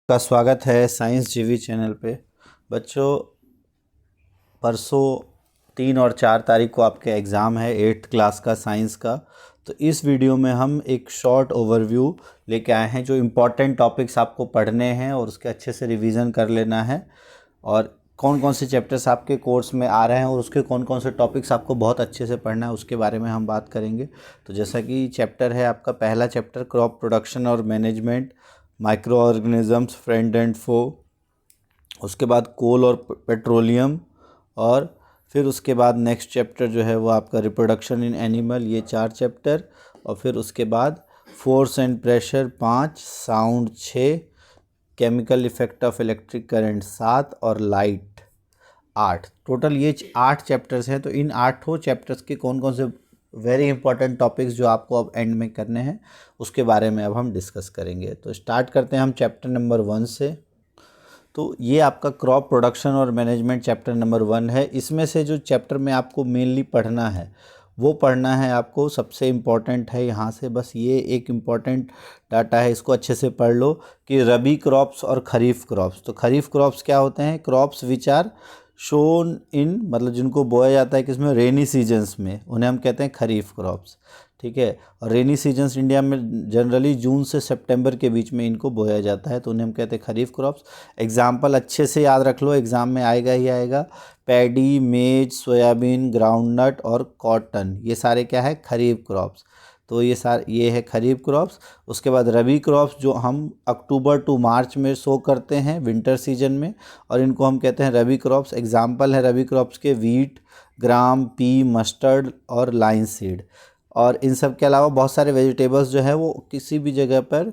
का स्वागत है साइंस जीवी चैनल पे। बच्चों, परसों 3 और 4 तारीख को आपके एग्ज़ाम है 8th क्लास का साइंस का। तो इस वीडियो में हम एक शॉर्ट ओवरव्यू लेके आए हैं जो इम्पॉर्टेंट टॉपिक्स आपको पढ़ने हैं और उसके अच्छे से रिवीजन कर लेना है, और कौन कौन से चैप्टर्स आपके कोर्स में आ रहे हैं और उसके कौन कौन से टॉपिक्स आपको बहुत अच्छे से पढ़ना है उसके बारे में हम बात करेंगे। तो जैसा कि चैप्टर है आपका पहला चैप्टर क्रॉप प्रोडक्शन और management, microorganisms friend and foe, उसके बाद कोल और पेट्रोलियम, और फिर उसके बाद नेक्स्ट चैप्टर जो है वो आपका रिप्रोडक्शन इन एनिमल, ये 4 चैप्टर। और फिर उसके बाद force and pressure 5, sound 6, chemical effect of electric current 7 और लाइट 8। टोटल ये 8 चैप्टर्स हैं। तो इन 8 चैप्टर्स के कौन कौन से वेरी इंपॉर्टेंट टॉपिक्स जो आपको अब एंड में करने हैं उसके बारे में अब हम डिस्कस करेंगे। तो स्टार्ट करते हैं हम चैप्टर नंबर 1 से। तो ये आपका क्रॉप प्रोडक्शन और मैनेजमेंट चैप्टर नंबर 1 है। इसमें से जो चैप्टर में आपको मेनली पढ़ना है वो पढ़ना है आपको, सबसे इम्पॉर्टेंट है यहाँ से, बस ये एक इम्पॉर्टेंट डाटा है, इसको अच्छे से पढ़ लो कि रबी क्रॉप्स और खरीफ क्रॉप्स। तो खरीफ क्रॉप्स क्या होते हैं? Crops which are shown in, मतलब जिनको बोया जाता है किसमें, रेनी सीजन्स में, उन्हें हम कहते हैं खरीफ क्रॉप्स। ठीक है। और रेनी सीजन्स इंडिया में जनरली जून से सितंबर के बीच में इनको बोया जाता है, तो उन्हें हम कहते हैं खरीफ क्रॉप्स। एग्जाम्पल अच्छे से याद रख लो, एग्ज़ाम में आएगा ही आएगा। पैडी, मेज, सोयाबीन, ग्राउंडनट और कॉटन, ये सारे क्या है? खरीफ क्रॉप्स। तो ये है खरीफ क्रॉप्स। उसके बाद रबी क्रॉप्स जो हम अक्टूबर टू मार्च में शो करते हैं विंटर सीजन में, और इनको हम कहते हैं रबी क्रॉप्स। एग्जाम्पल है रबी क्रॉप्स के वीट, ग्राम, पी, मस्टर्ड और लाइन सीड। और इन सब के अलावा बहुत सारे वेजिटेबल्स जो है वो किसी भी जगह पर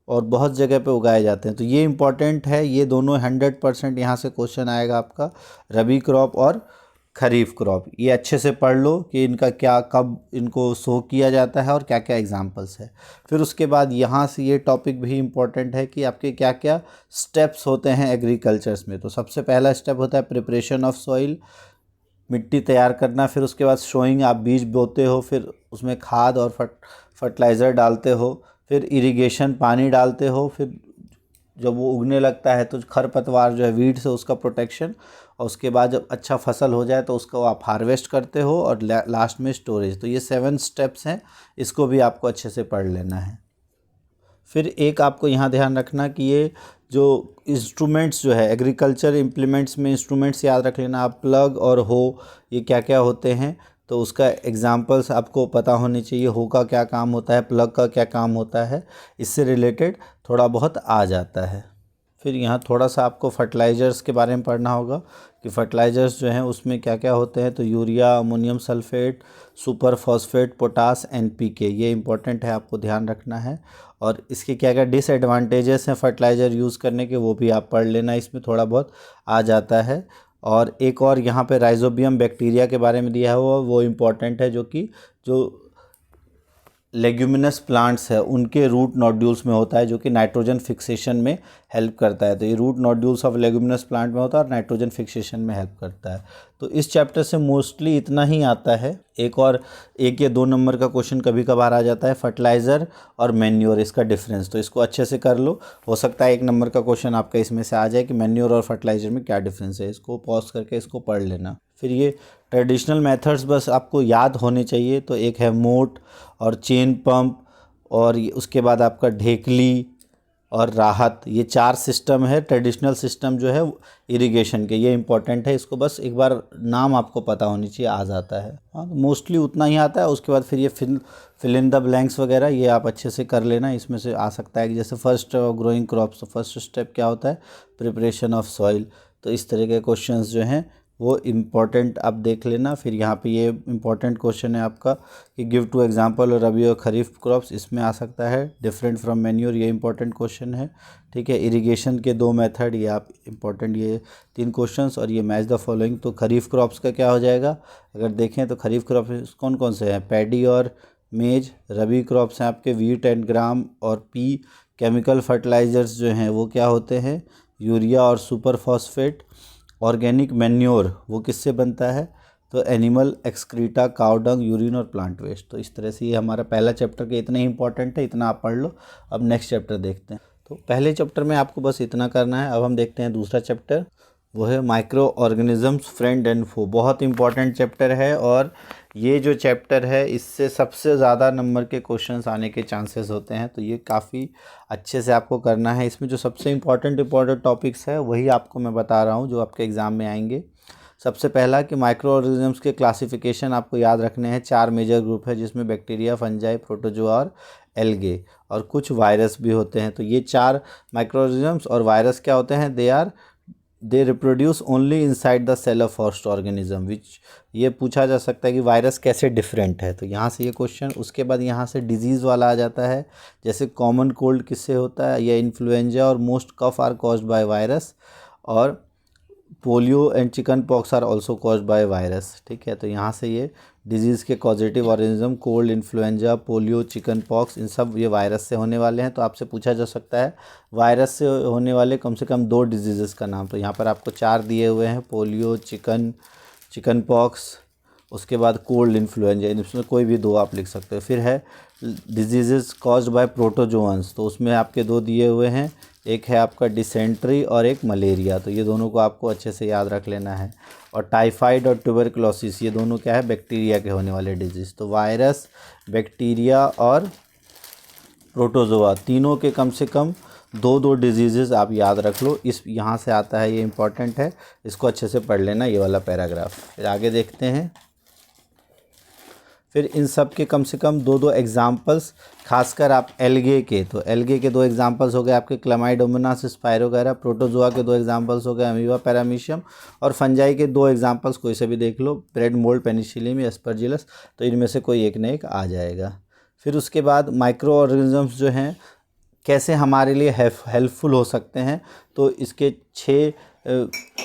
और बहुत जगह पे उगाए जाते हैं। तो ये इंपॉर्टेंट है, ये दोनों 100% यहाँ से क्वेश्चन आएगा आपका, रबी क्रॉप और खरीफ क्रॉप। ये अच्छे से पढ़ लो कि इनका क्या, कब इनको शो किया जाता है और क्या क्या एग्जांपल्स है। फिर उसके बाद यहाँ से ये टॉपिक भी इम्पॉर्टेंट है कि आपके क्या क्या स्टेप्स होते हैं एग्रीकल्चर्स में। तो सबसे पहला स्टेप होता है प्रिपरेशन ऑफ सॉइल, मिट्टी तैयार करना। फिर उसके बाद सोइंग, आप बीज बोते हो, फिर उसमें खाद और फर्टिलाइज़र डालते हो, फिर इरिगेशन, पानी डालते हो, फिर जब वो उगने लगता है तो खरपतवार जो है वीड से उसका प्रोटेक्शन, और उसके बाद जब अच्छा फसल हो जाए तो उसको आप हार्वेस्ट करते हो, और लास्ट में स्टोरेज। तो ये 7 स्टेप्स हैं, इसको भी आपको अच्छे से पढ़ लेना है। फिर एक आपको यहाँ ध्यान रखना कि ये जो इंस्ट्रूमेंट्स जो है एग्रीकल्चर इम्प्लीमेंट्स में इंस्ट्रूमेंट्स याद रख लेना आप, प्लग और हो, ये क्या क्या होते हैं। तो उसका एग्जांपल्स आपको पता होने चाहिए, हो का क्या काम होता है, प्लग का क्या काम होता है, इससे रिलेटेड थोड़ा बहुत आ जाता है। फिर यहाँ थोड़ा सा आपको फर्टिलाइज़र्स के बारे में पढ़ना होगा कि फर्टिलाइज़र्स जो हैं उसमें क्या क्या होते हैं। तो urea, ammonium sulphate, super phosphate, potash, NPK, ये इंपॉर्टेंट है, आपको ध्यान रखना है। और इसके क्या क्या डिसएडवांटेजेस हैं फर्टिलाइज़र यूज़ करने के, वो भी आप पढ़ लेना, इसमें थोड़ा बहुत आ जाता है। और एक और यहाँ पे राइजोबियम बैक्टीरिया के बारे में दिया हुआ, वो इम्पॉर्टेंट है, जो कि जो लेग्यूमिनस प्लांट्स है उनके रूट नोड्यूल्स में होता है, जो कि नाइट्रोजन फिक्सेशन में हेल्प करता है। तो ये root nodules of leguminous plant में होता है और नाइट्रोजन फिक्सेशन में हेल्प करता है। तो इस चैप्टर से मोस्टली इतना ही आता है। एक या 2 नंबर का क्वेश्चन कभी कभार आ जाता है, फर्टिलाइज़र और मैन्योर, इसका डिफरेंस, तो इसको अच्छे से कर लो। हो सकता है 1 नंबर का क्वेश्चन आपका इसमें से आ जाए कि मैन्योर और फर्टिलाइज़र में क्या डिफरेंस है, इसको पॉज करके इसको पढ़ लेना। फिर ये ट्रेडिशनल मेथड्स बस आपको याद होने चाहिए। तो एक है मोट और चेन पंप, और उसके बाद आपका ढेकली और राहत, ये 4 सिस्टम है ट्रेडिशनल सिस्टम जो है इरिगेशन के, ये इंपॉर्टेंट है, इसको बस एक बार नाम आपको पता होनी चाहिए, आ जाता है। हाँ, मोस्टली उतना ही आता है। उसके बाद फिर ये फिल इन द ब्लैंक्स वगैरह ये आप अच्छे से कर लेना। इसमें से आ सकता है कि जैसे फर्स्ट ग्रोइंग क्रॉप्स, तो फर्स्ट स्टेप क्या होता है? Preparation of soil. तो इस तरह के क्वेश्चंस जो हैं वो इम्पॉर्टेंट आप देख लेना। फिर यहाँ पे ये इम्पॉर्टेंट क्वेश्चन है आपका कि गिव टू एग्जांपल रबी और खरीफ क्रॉप्स, इसमें आ सकता है डिफरेंट फ्रॉम मैन्योर, ये इंपॉर्टेंट क्वेश्चन है। ठीक है। इरिगेशन के 2 मेथड, ये आप इम्पॉर्टेंट, ये 3 क्वेश्चंस। और ये मैच द फॉलोइंग। तो खरीफ क्रॉप्स का क्या हो जाएगा? अगर देखें तो खरीफ क्रॉप्स कौन कौन से हैं? पैडी और मेज। रबी क्रॉप्स हैं आपके वीट एंड ग्राम और पी। केमिकल फर्टिलाइज़र्स जो हैं वो क्या होते हैं? यूरिया और सुपर फॉस्फेट। ऑर्गेनिक मैन्योर वो किससे बनता है? तो animal excreta, cow dung, urine और प्लांट वेस्ट। तो इस तरह से ये हमारा पहला चैप्टर के इतना ही इंपॉर्टेंट है, इतना आप पढ़ लो। अब नेक्स्ट चैप्टर देखते हैं। तो पहले चैप्टर में आपको बस इतना करना है। अब हम देखते हैं दूसरा चैप्टर, वो है माइक्रो ऑर्गेनिजम्स फ्रेंड एंड फो। बहुत इंपॉर्टेंट चैप्टर है और ये जो चैप्टर है इससे सबसे ज़्यादा नंबर के क्वेश्चंस आने के चांसेस होते हैं, तो ये काफ़ी अच्छे से आपको करना है। इसमें जो सबसे इम्पॉर्टेंट टॉपिक्स है वही आपको मैं बता रहा हूँ जो आपके एग्ज़ाम में आएंगे। सबसे पहला कि माइक्रो ऑर्गेनिजम्स के क्लासिफिकेशन आपको याद रखने हैं। 4 मेजर ग्रुप है जिसमें बैक्टीरिया, फंजाई, प्रोटोजोआ और एल्गे, और कुछ वायरस भी होते हैं। तो ये 4 माइक्रो ऑर्गेनिजम्स और वायरस क्या होते हैं, they reproduce only inside the cell of host organism which. ये पूछा जा सकता है कि वायरस कैसे डिफरेंट है, तो यहाँ से ये क्वेश्चन। उसके बाद यहाँ से डिजीज़ वाला आ जाता है, जैसे कॉमन कोल्ड किससे होता है, या इन्फ्लुएंजा और most cough are caused by virus, और polio and chicken pox are also caused by virus. ठीक है, तो यहाँ से ये डिजीज़ के causative organism, cold, influenza, polio, chicken pox, इन सब ये वायरस से होने वाले हैं। तो आपसे पूछा जा सकता है वायरस से होने वाले कम से कम 2 डिजीज़ का नाम। तो यहाँ पर आपको 4 दिए हुए हैं, पोलियो, चिकन पॉक्स, उसके बाद कोल्ड, इन्फ्लुएंजा, इसमें कोई भी 2 आप लिख सकते हो। फिर है डिजीज़ कॉज्ड बाय प्रोटोजोअन्स, तो उसमें आपके 2 दिए हुए हैं, एक है आपका डिसेंट्री और एक मलेरिया। तो ये दोनों को आपको अच्छे से याद रख लेना है। और टाइफाइड और ट्यूबरकुलोसिस, ये दोनों क्या है, बैक्टीरिया के होने वाले डिजीज़। तो वायरस, बैक्टीरिया और प्रोटोजोआ, तीनों के कम से कम 2 डिजीज़ आप याद रख लो। इस यहाँ से आता है, ये इंपॉर्टेंट है, इसको अच्छे से पढ़ लेना ये वाला पैराग्राफ। फिर आगे देखते हैं। फिर इन सब के कम से कम 2 एग्जाम्पल्स, खासकर आप एल्गे के, तो एल्गे के 2 एग्जाम्पल्स हो गए आपके क्लामाइडोमोनास स्पायरोगारा, प्रोटोजोआ के 2 एग्जाम्पल्स हो गए अमीबा पैरामीशियम, और फंजाई के 2 एग्जाम्पल्स कोई से भी देख लो, ब्रेड मोल्ड, पेनिसिलियम या एस्परजिलस। तो इनमें से कोई एक न एक आ जाएगा। फिर उसके बाद माइक्रो ऑर्गेनिजम्स जो हैं कैसे हमारे लिए हेल्पफुल हो सकते हैं, तो इसके 6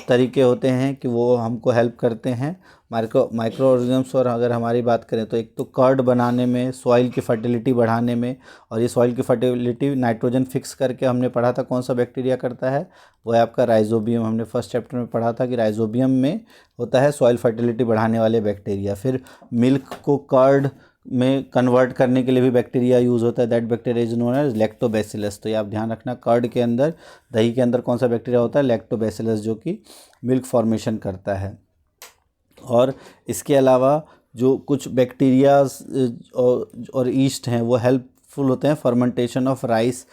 तरीके होते हैं कि वो हमको हेल्प करते हैं माइक्रो ऑर्गेनिजम्स। और अगर हमारी बात करें तो एक तो कर्ड बनाने में, सॉइल की फर्टिलिटी बढ़ाने में, और ये सॉइल की फर्टिलिटी नाइट्रोजन फिक्स करके हमने पढ़ा था कौन सा बैक्टीरिया करता है, वो है आपका राइजोबियम। हमने फर्स्ट चैप्टर में पढ़ा था कि राइजोबियम में होता है सॉइल फर्टिलिटी बढ़ाने वाले बैक्टीरिया। फिर मिल्क को कर्ड में कन्वर्ट करने के लिए भी बैक्टीरिया यूज़ होता है, that bacteria is known as lactobacillus. तो ये आप ध्यान रखना, कर्ड के अंदर, दही के अंदर कौन सा बैक्टीरिया होता है, लैक्टोबैसिलस, जो कि मिल्क फॉर्मेशन करता है। और इसके अलावा जो कुछ बैक्टीरियाज और ईस्ट हैं वो हेल्पफुल होते हैं फर्मेंटेशन ऑफ राइस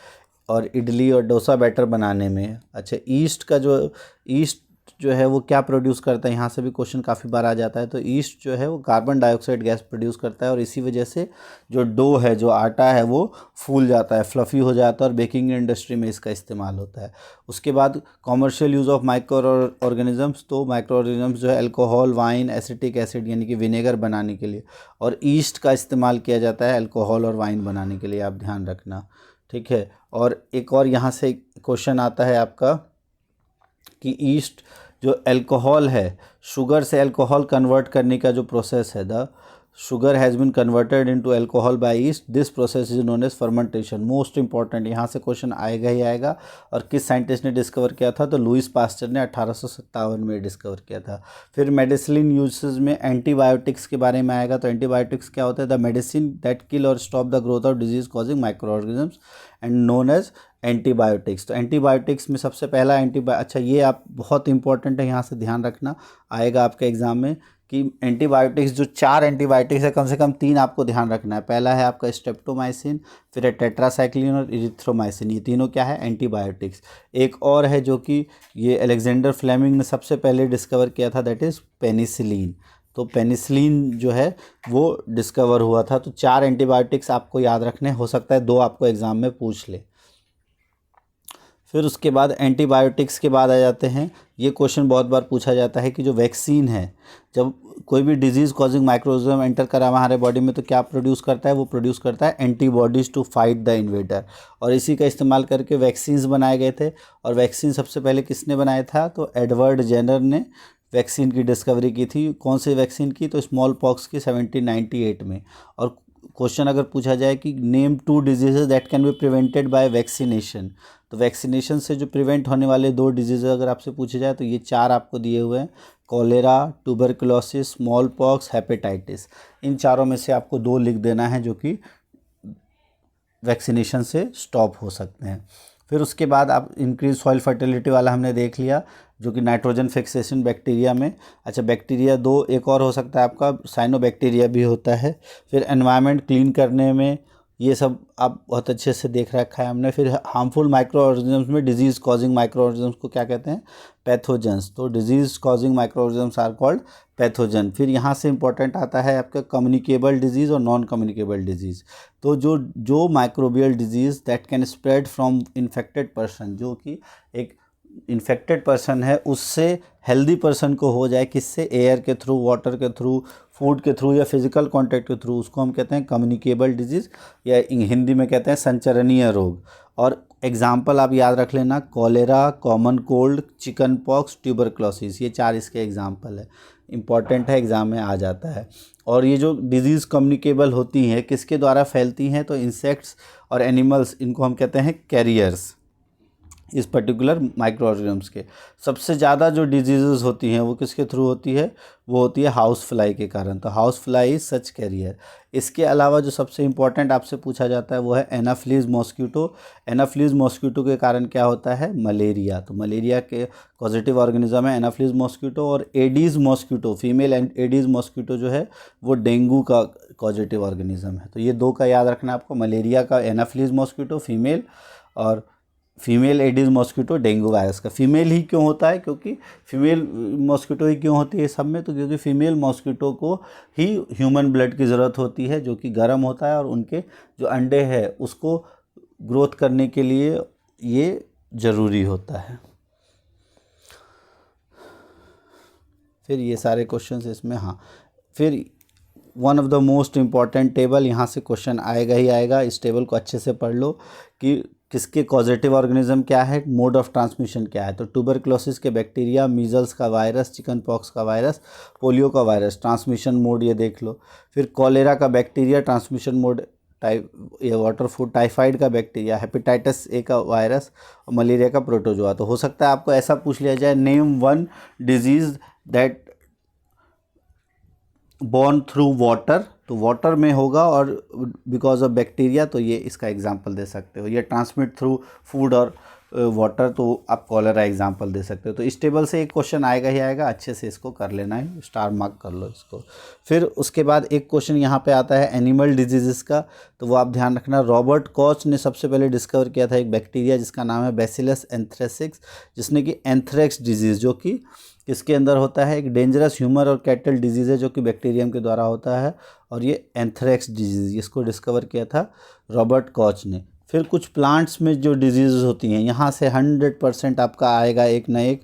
और इडली और डोसा बैटर बनाने में। अच्छा, ईस्ट जो है वो क्या प्रोड्यूस करता है, यहाँ से भी क्वेश्चन काफ़ी बार आ जाता है। तो ईस्ट जो है वो कार्बन डाइऑक्साइड गैस प्रोड्यूस करता है, और इसी वजह से जो डो है, जो आटा है, वो फूल जाता है, फ्लफ़ी हो जाता है, और बेकिंग इंडस्ट्री में इसका इस्तेमाल होता है। उसके बाद commercial use of micro organisms, तो माइक्रो ऑर्गेनिजम्स जो है अल्कोहल, वाइन, एसिटिक एसिड यानी कि विनेगर बनाने के लिए, और ईस्ट का इस्तेमाल किया जाता है अल्कोहल और वाइन बनाने के लिए, आप ध्यान रखना। ठीक है, और एक और यहाँ से क्वेश्चन आता है आपका कि ईस्ट जो अल्कोहल है, शुगर से अल्कोहल कन्वर्ट करने का जो प्रोसेस है, the sugar has been converted into alcohol by yeast, this process is known as fermentation. Most important, यहाँ से क्वेश्चन आएगा ही आएगा। और किस साइंटिस्ट ने डिस्कवर किया था, तो लुईस पास्चर ने 1857 में डिस्कवर किया था। फिर मेडिसिन यूजेस में एंटीबायोटिक्स के बारे में आएगा। तो एंटीबायोटिक्स क्या होता है, द मेडिसिन दैट किल और stop the growth of disease causing microorganisms and known as antibiotics. तो एंटीबायोटिक्स में सबसे पहला अच्छा, ये आप बहुत इंपॉर्टेंट है, यहाँ से ध्यान रखना, आएगा आपके एग्जाम में कि एंटीबायोटिक्स, जो 4 एंटीबायोटिक्स है, कम से कम 3 आपको ध्यान रखना है। पहला है आपका स्ट्रेप्टोमाइसिन, फिर है टेट्रासाइक्लिन और इरिथ्रोमाइसिन, ये तीनों क्या है, एंटीबायोटिक्स। एक और है जो कि ये अलेक्जेंडर फ्लेमिंग ने सबसे पहले डिस्कवर किया था, दैट इज़ पेनिसिलिन। तो पेनिसिलिन जो है वो डिस्कवर हुआ था। तो 4 एंटीबायोटिक्स आपको याद रखने, हो सकता है 2 आपको एग्ज़ाम में पूछ ले। फिर उसके बाद एंटीबायोटिक्स के बाद आ जाते हैं, ये क्वेश्चन बहुत बार पूछा जाता है कि जो वैक्सीन है, जब कोई भी डिजीज़ कॉजिंग माइक्रोऑर्गेनिज्म एंटर करा हमारे बॉडी में, तो क्या प्रोड्यूस करता है, वो प्रोड्यूस करता है antibodies to fight the invader. और इसी का इस्तेमाल करके वैक्सीन्स बनाए गए थे। और वैक्सीन सबसे पहले किसने बनाया था, तो एडवर्ड जेनर ने वैक्सीन की डिस्कवरी की थी। कौन सी वैक्सीन की, तो स्मॉल पॉक्स की 1798 में। और क्वेश्चन अगर पूछा जाए कि name 2 diseases that can be prevented by vaccination, तो वैक्सीनेशन से जो प्रिवेंट होने वाले 2 डिजीज़ अगर आपसे पूछे जाए तो ये 4 आपको दिए हुए हैं, cholera, tuberculosis, small pox, hepatitis. इन चारों में से आपको 2 लिख देना है जो कि वैक्सीनेशन से स्टॉप हो सकते हैं। फिर उसके बाद आप इंक्रीज सॉइल फर्टिलिटी वाला हमने देख लिया, जो कि नाइट्रोजन फिक्सेशन बैक्टीरिया में। अच्छा, बैक्टीरिया दो एक और हो सकता है आपका, साइनोबैक्टीरिया भी होता है। फिर एनवायरनमेंट क्लीन करने में, ये सब आप बहुत अच्छे से देख रखा है हमने। फिर हार्मफुल माइक्रो ऑर्गेनिजम्स में डिजीज़ कॉजिंग माइक्रो ऑर्गेनिजम्स को क्या कहते हैं? पैथोजेंस। तो disease causing microorganisms are called pathogen. फिर यहाँ से इंपॉर्टेंट आता है आपका कम्युनिकेबल डिजीज़ और नॉन कम्युनिकेबल डिजीज़। तो जो microbial disease that can spread from infected person, जो कि एक इन्फेक्टेड पर्सन है उससे हेल्दी पर्सन को हो जाए, किससे? एयर के थ्रू, वाटर के थ्रू, फूड के थ्रू या फिजिकल कांटेक्ट के थ्रू, उसको हम कहते हैं कम्युनिकेबल डिजीज़, या हिंदी में कहते हैं संचरणीय रोग। और एग्जाम्पल आप याद रख लेना, cholera, common cold, chicken pox, tuberculosis, ये 4 इसके एग्जाम्पल है। इंपॉर्टेंट है, एग्ज़ाम में आ जाता है। और ये जो डिजीज़ कम्युनिकेबल होती हैं किसके द्वारा फैलती हैं? तो इंसेक्ट्स और एनिमल्स, इनको हम कहते हैं कैरियर्स, इस पर्टिकुलर माइक्रो ऑर्गेनिजम्स के। सबसे ज़्यादा जो डिजीज़ होती हैं वो किसके थ्रू होती है? वो होती है हाउस फ्लाई के कारण। तो हाउस फ्लाई सच कैरियर। इसके अलावा जो सबसे इम्पॉर्टेंट आपसे पूछा जाता है वो है एनाफ्लीज मॉस्किटो। एनाफ्लीज मॉस्किटो के कारण क्या होता है? मलेरिया। तो मलेरिया के पॉजिटिव ऑर्गेनिज्म है एनाफ्लीज मॉस्किटो। और Aedes mosquito, female Aedes mosquito जो है वो डेंगू का पॉजिटिव ऑर्गेनिज्म है। तो ये दो का याद रखना आपको, मलेरिया का एनाफ्लीज मॉस्किटो फीमेल, और female Aedes mosquito dengue virus का। फीमेल ही क्यों होता है? क्योंकि फीमेल मॉस्किटो ही क्यों होती है सब में? तो क्योंकि फीमेल मॉस्किटो को ही ह्यूमन ब्लड की ज़रूरत होती है, जो कि गर्म होता है, और उनके जो अंडे हैं उसको ग्रोथ करने के लिए ये ज़रूरी होता है। फिर ये सारे क्वेश्चंस इसमें, हाँ, फिर one of the most important table, यहाँ से क्वेश्चन आएगा ही आएगा। इस टेबल को अच्छे से पढ़ लो कि किसके कॉजेटिव ऑर्गेनिज्म क्या है, मोड ऑफ ट्रांसमिशन क्या है। तो ट्यूबरक्लोसिस के बैक्टीरिया, मीजल्स का वायरस, चिकन पॉक्स का वायरस, पोलियो का वायरस। ट्रांसमिशन मोड ये देख लो। फिर कॉलेरा का बैक्टीरिया, ट्रांसमिशन मोड ये वाटर फूड। टाइफाइड का बैक्टीरिया, हेपेटाइटिस ए का वायरस, और मलेरिया का प्रोटोजोआ। तो हो सकता है आपको ऐसा पूछ लिया जाए, name one disease that born through water, तो वाटर में होगा, और बिकॉज ऑफ बैक्टीरिया, तो ये इसका एग्जांपल दे सकते हो। ये ट्रांसमिट थ्रू फूड और वाटर, तो आप कॉलेरा एग्जांपल दे सकते हो। तो इस टेबल से एक क्वेश्चन आएगा ही आएगा, अच्छे से इसको कर लेना है, स्टार मार्क कर लो इसको। फिर उसके बाद एक क्वेश्चन यहाँ पे आता है एनिमल डिजीज़ का, तो वो आप ध्यान रखना। रॉबर्ट कॉच ने सबसे पहले डिस्कवर किया था एक बैक्टीरिया जिसका नाम है बैसिलस एंथ्रेसिस, जिसने कि एंथ्रेक्स डिजीज़, जो कि इसके अंदर होता है, एक डेंजरस ह्यूमर और कैटल डिजीज़ है जो कि बैक्टीरियम के द्वारा होता है, और ये एंथ्रेक्स डिजीज़, इसको डिस्कवर किया था रॉबर्ट कॉच ने। फिर कुछ प्लांट्स में जो डिजीज़ होती हैं, यहाँ से 100% आपका आएगा एक ना एक,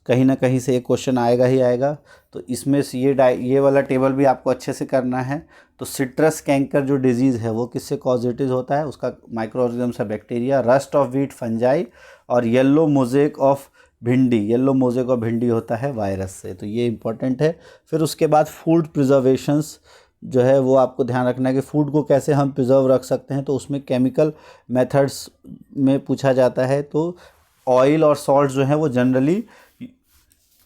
कहीं ना कहीं से एक क्वेश्चन आएगा ही आएगा। तो इसमें से ये वाला टेबल भी आपको अच्छे से करना है। तो सिट्रस कैंकर जो डिजीज़ है वो किससे कॉजेटिव होता है? उसका माइक्रो ऑर्गेनिज्म है bacteria. Rust of wheat fungi, और येलो मोजेक ऑफ भिंडी, येलो मोजेक ऑफ भिंडी होता है वायरस से। तो ये इंपॉर्टेंट है। फिर उसके बाद फूड प्रिजर्वेशंस जो है वो आपको ध्यान रखना है कि फूड को कैसे हम प्रिजर्व रख सकते हैं। तो उसमें केमिकल मेथड्स में पूछा जाता है। तो ऑयल और सॉल्ट जो है वो जनरली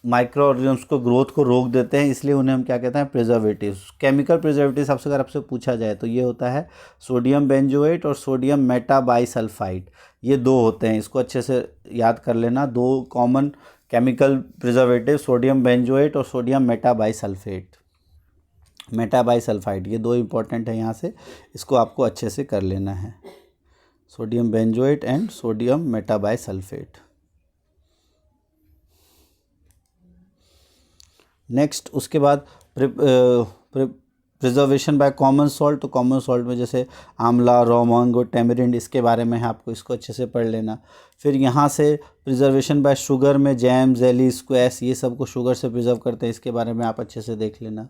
माइक्रो ऑर्गेनिज्म्स को ग्रोथ को रोक देते हैं, इसलिए उन्हें हम क्या कहते हैं? प्रिजर्वेटिव्स। केमिकल प्रिजर्वेटिव्स आपसे अगर आपसे पूछा जाए तो ये होता है सोडियम बेंजोएट और सोडियम मेटाबाइसल्फाइड, ये दो होते हैं, इसको अच्छे से याद कर लेना। दो common chemical preservative, sodium benzoate और सोडियम मेटाबाइसल्फाइड, ये दो इंपॉर्टेंट है, यहाँ से इसको आपको अच्छे से कर लेना है, sodium benzoate and sodium metabisulphite. Next उसके बाद प्रिजर्वेशन बाय कॉमन सॉल्ट। तो कॉमन सॉल्ट में जैसे आंवला, रोमंग और टेमरिंड, इसके बारे में है, आपको इसको अच्छे से पढ़ लेना। फिर यहाँ से प्रिजर्वेशन बाय शुगर में जैम, जेली, स्क्वैश, ये सब को शुगर से प्रिजर्व करते हैं, इसके बारे में आप अच्छे से देख लेना।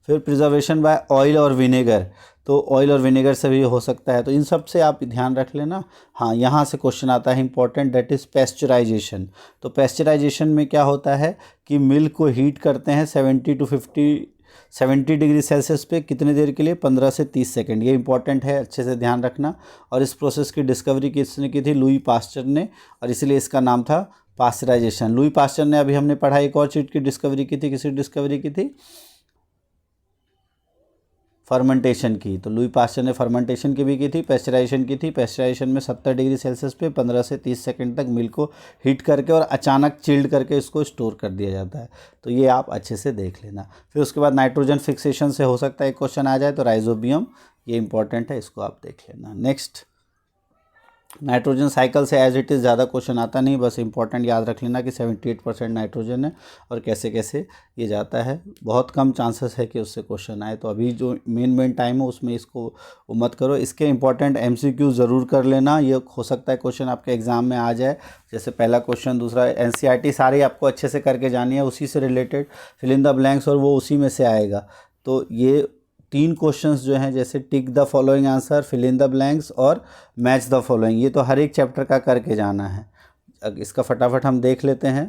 फिर प्रिजर्वेशन बाय ऑयल और विनेगर, तो ऑयल और विनेगर से भी हो सकता है, तो इन सब से आप ध्यान रख लेना। हाँ, यहाँ से क्वेश्चन आता है इंपॉर्टेंट, दैट इज़ पैस्चराइजेशन। तो पैस्चराइजेशन में क्या होता है कि मिल्क को हीट करते हैं 70 डिग्री सेल्सियस पे, कितने देर के लिए? 15 से 30 सेकंड। ये इंपॉर्टेंट है, अच्छे से ध्यान रखना। और इस प्रोसेस की डिस्कवरी किसने की थी? लुई पास्चर ने, और इसलिए इसका नाम था पास्चराइजेशन। लुई पास्चर ने, अभी हमने पढ़ा, एक और चीज़ की डिस्कवरी की थी। किसी डिस्कवरी की थी? फर्मेंटेशन की, तो लुई पास्चर ने फर्मेंटेशन की भी की थी, पेस्चराइजेशन की थी। पेस्चराइजेशन में 70 डिग्री सेल्सियस पे 15 से 30 सेकंड तक मिल्क को हीट करके और अचानक चिल्ड करके इसको स्टोर कर दिया जाता है। तो ये आप अच्छे से देख लेना। फिर उसके बाद नाइट्रोजन फिक्सेशन से हो सकता है एक क्वेश्चन आ जाए, तो राइजोबियम ये इंपॉर्टेंट है, इसको आप देख लेना। नेक्स्ट, नाइट्रोजन साइकिल से एज इट इज़ ज़्यादा क्वेश्चन आता नहीं, बस इंपॉर्टेंट याद रख लेना कि 78% नाइट्रोजन है और कैसे कैसे ये जाता है। बहुत कम चांसेस है कि उससे क्वेश्चन आए, तो अभी जो मेन टाइम है उसमें इसको मत करो। इसके इंपॉर्टेंट MCQ ज़रूर कर लेना, ये हो सकता है क्वेश्चन आपके एग्ज़ाम में आ जाए। जैसे पहला क्वेश्चन, दूसरा, NCERT सारी आपको अच्छे से करके जानी है, उसी से related fill in the blanks, और वो उसी में से आएगा। तो ये 3 क्वेश्चंस जो हैं, जैसे tick the following answer, fill in the blanks और मैच द फॉलोइंग, ये तो हर एक चैप्टर का करके जाना है। अब इसका फटाफट हम देख लेते हैं।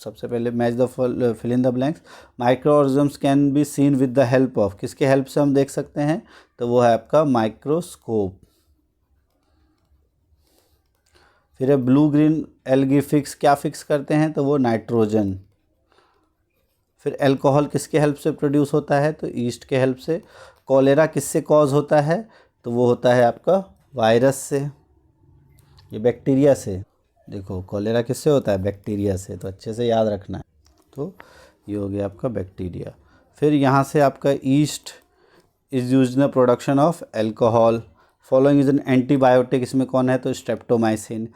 सबसे पहले match the fill in the blanks. Microorganisms can be seen with the help of, किसके हेल्प से हम देख सकते हैं, तो वो है आपका माइक्रोस्कोप। फिर है ब्लू ग्रीन एल्गी फिक्स, क्या फिक्स करते हैं, तो वो नाइट्रोजन। फिर अल्कोहल किसके हेल्प से प्रोड्यूस होता है, तो ईस्ट के हेल्प से। कॉलेरा किससे कॉज होता है, तो वो होता है आपका वायरस से, ये बैक्टीरिया से। देखो कॉलेरा किससे होता है, बैक्टीरिया से, तो अच्छे से याद रखना है। तो ये हो गया आपका बैक्टीरिया। फिर यहाँ से आपका east is used in the production of alcohol. Following is an antibiotic, इसमें कौन है, तो स्ट्रेप्टोमाइसिन।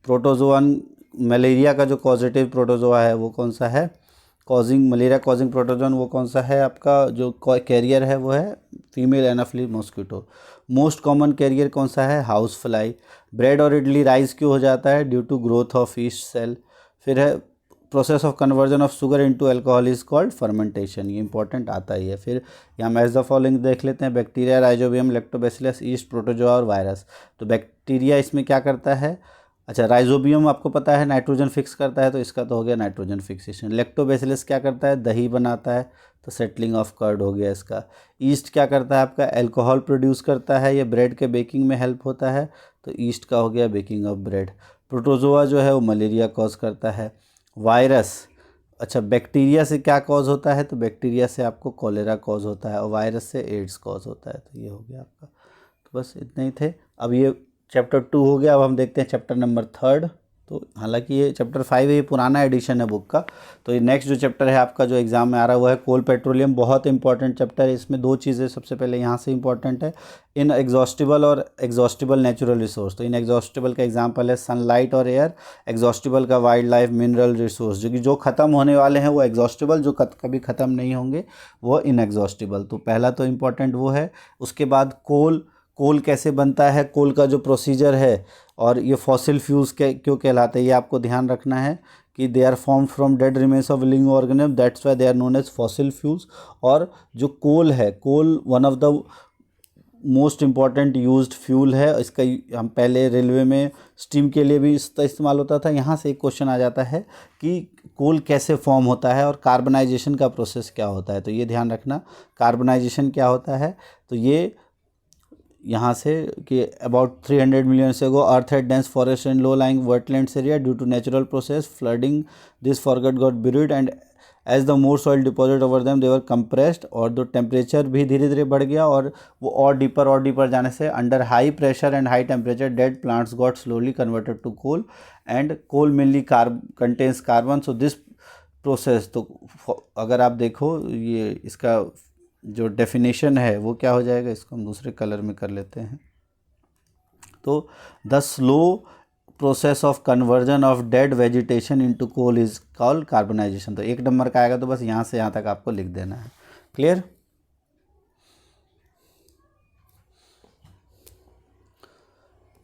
प्रोटोजोअन, मलेरिया का जो पॉजिटिव प्रोटोजोआ है वो कौन सा है, मलेरिया कॉजिंग प्रोटोजोन, वो कौन सा है आपका, जो कैरियर है वो है female Anopheles mosquito. Most common carrier कौन सा है, हाउस फ्लाई। ब्रेड और इडली राइस क्यों हो जाता है, due to growth of yeast cell. फिर है process of conversion of sugar into alcohol is called fermentation, ये इंपॉर्टेंट आता ही है। फिर यहाँ मैच द फॉलोइंग देख लेते हैं, bacteria, rhizobium, lactobacillus, east, protozoa और वायरस। तो बैक्टीरिया इसमें क्या करता है, अच्छा राइजोबियम आपको पता है नाइट्रोजन फिक्स करता है, तो इसका तो हो गया नाइट्रोजन फिक्सेशन। लैक्टोबैसिलस क्या करता है, दही बनाता है, तो सेटलिंग ऑफ कर्ड हो गया इसका। ईस्ट क्या करता है आपका, अल्कोहल प्रोड्यूस करता है, ये ब्रेड के बेकिंग में हेल्प होता है, तो ईस्ट का हो गया बेकिंग ऑफ ब्रेड। प्रोटोजोआ जो है वो मलेरिया कॉज करता है। वायरस, अच्छा बैक्टीरिया से क्या कॉज होता है, तो बैक्टीरिया से आपको कॉलेरा कॉज होता है और वायरस से एड्स कॉज होता है। तो ये हो गया आपका, तो बस इतने ही थे। अब ये चैप्टर 2 हो गया। अब हम देखते हैं चैप्टर नंबर 3। तो हालांकि ये चैप्टर 5 है, ये पुराना एडिशन है बुक का। तो ये नेक्स्ट जो चैप्टर है आपका जो एग्जाम में आ रहा है वो है कोल पेट्रोलियम। बहुत इंपॉर्टेंट चैप्टर है। इसमें 2 चीज़ें सबसे पहले यहाँ से इंपॉर्टेंट है, इन एग्जॉस्टिबल और एग्जॉस्टिबल नेचुरल रिसोर्स। तो इन एग्जॉस्टिबल का एग्जाम्पल है सनलाइट और एयर, एग्जॉस्टिबल का वाइल्ड लाइफ, मिनरल रिसोर्स, जो ख़त्म होने वाले हैं वो एग्जॉस्टिबल, जो कभी ख़त्म नहीं होंगे वो इनएग्जॉस्टिबल। तो पहला तो इम्पॉर्टेंट वो है। उसके बाद कोल कैसे बनता है, कोल का जो प्रोसीजर है, और ये फॉसिल फ्यूल्स क्यों कहलाते हैं, ये आपको ध्यान रखना है कि they are form from dead remains of living organism, that's why they are known as fossil fuels. और जो कोल है, coal one of the most important used fuel है। इसका हम पहले रेलवे में स्टीम के लिए भी इसका इस्तेमाल होता था। यहाँ से एक क्वेश्चन आ जाता है कि कोल कैसे फॉर्म होता है और कार्बनाइजेशन का प्रोसेस क्या होता है, तो ये ध्यान रखना। कार्बनाइजेशन क्या होता है, तो ये यहाँ से कि अबाउट 300 मिलियन से ago earth had dense forest and low lying wetlands area, due to natural process flooding this forest got buried and as the more soil deposit over them they were compressed. और जो temperature भी धीरे धीरे बढ़ गया और वो और डीपर जाने से under high pressure and high temperature dead plants got slowly converted to coal and coal mainly contains carbon. So this process, तो अगर आप देखो ये इसका जो डेफिनेशन है वो क्या हो जाएगा, इसको हम दूसरे कलर में कर लेते हैं। तो the slow process of conversion of dead vegetation into coal is called carbonisation. तो 1 नंबर का आएगा, तो बस यहाँ से यहाँ तक आपको लिख देना है। क्लियर।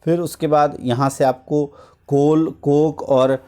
फिर उसके बाद यहाँ से आपको कोल, कोक और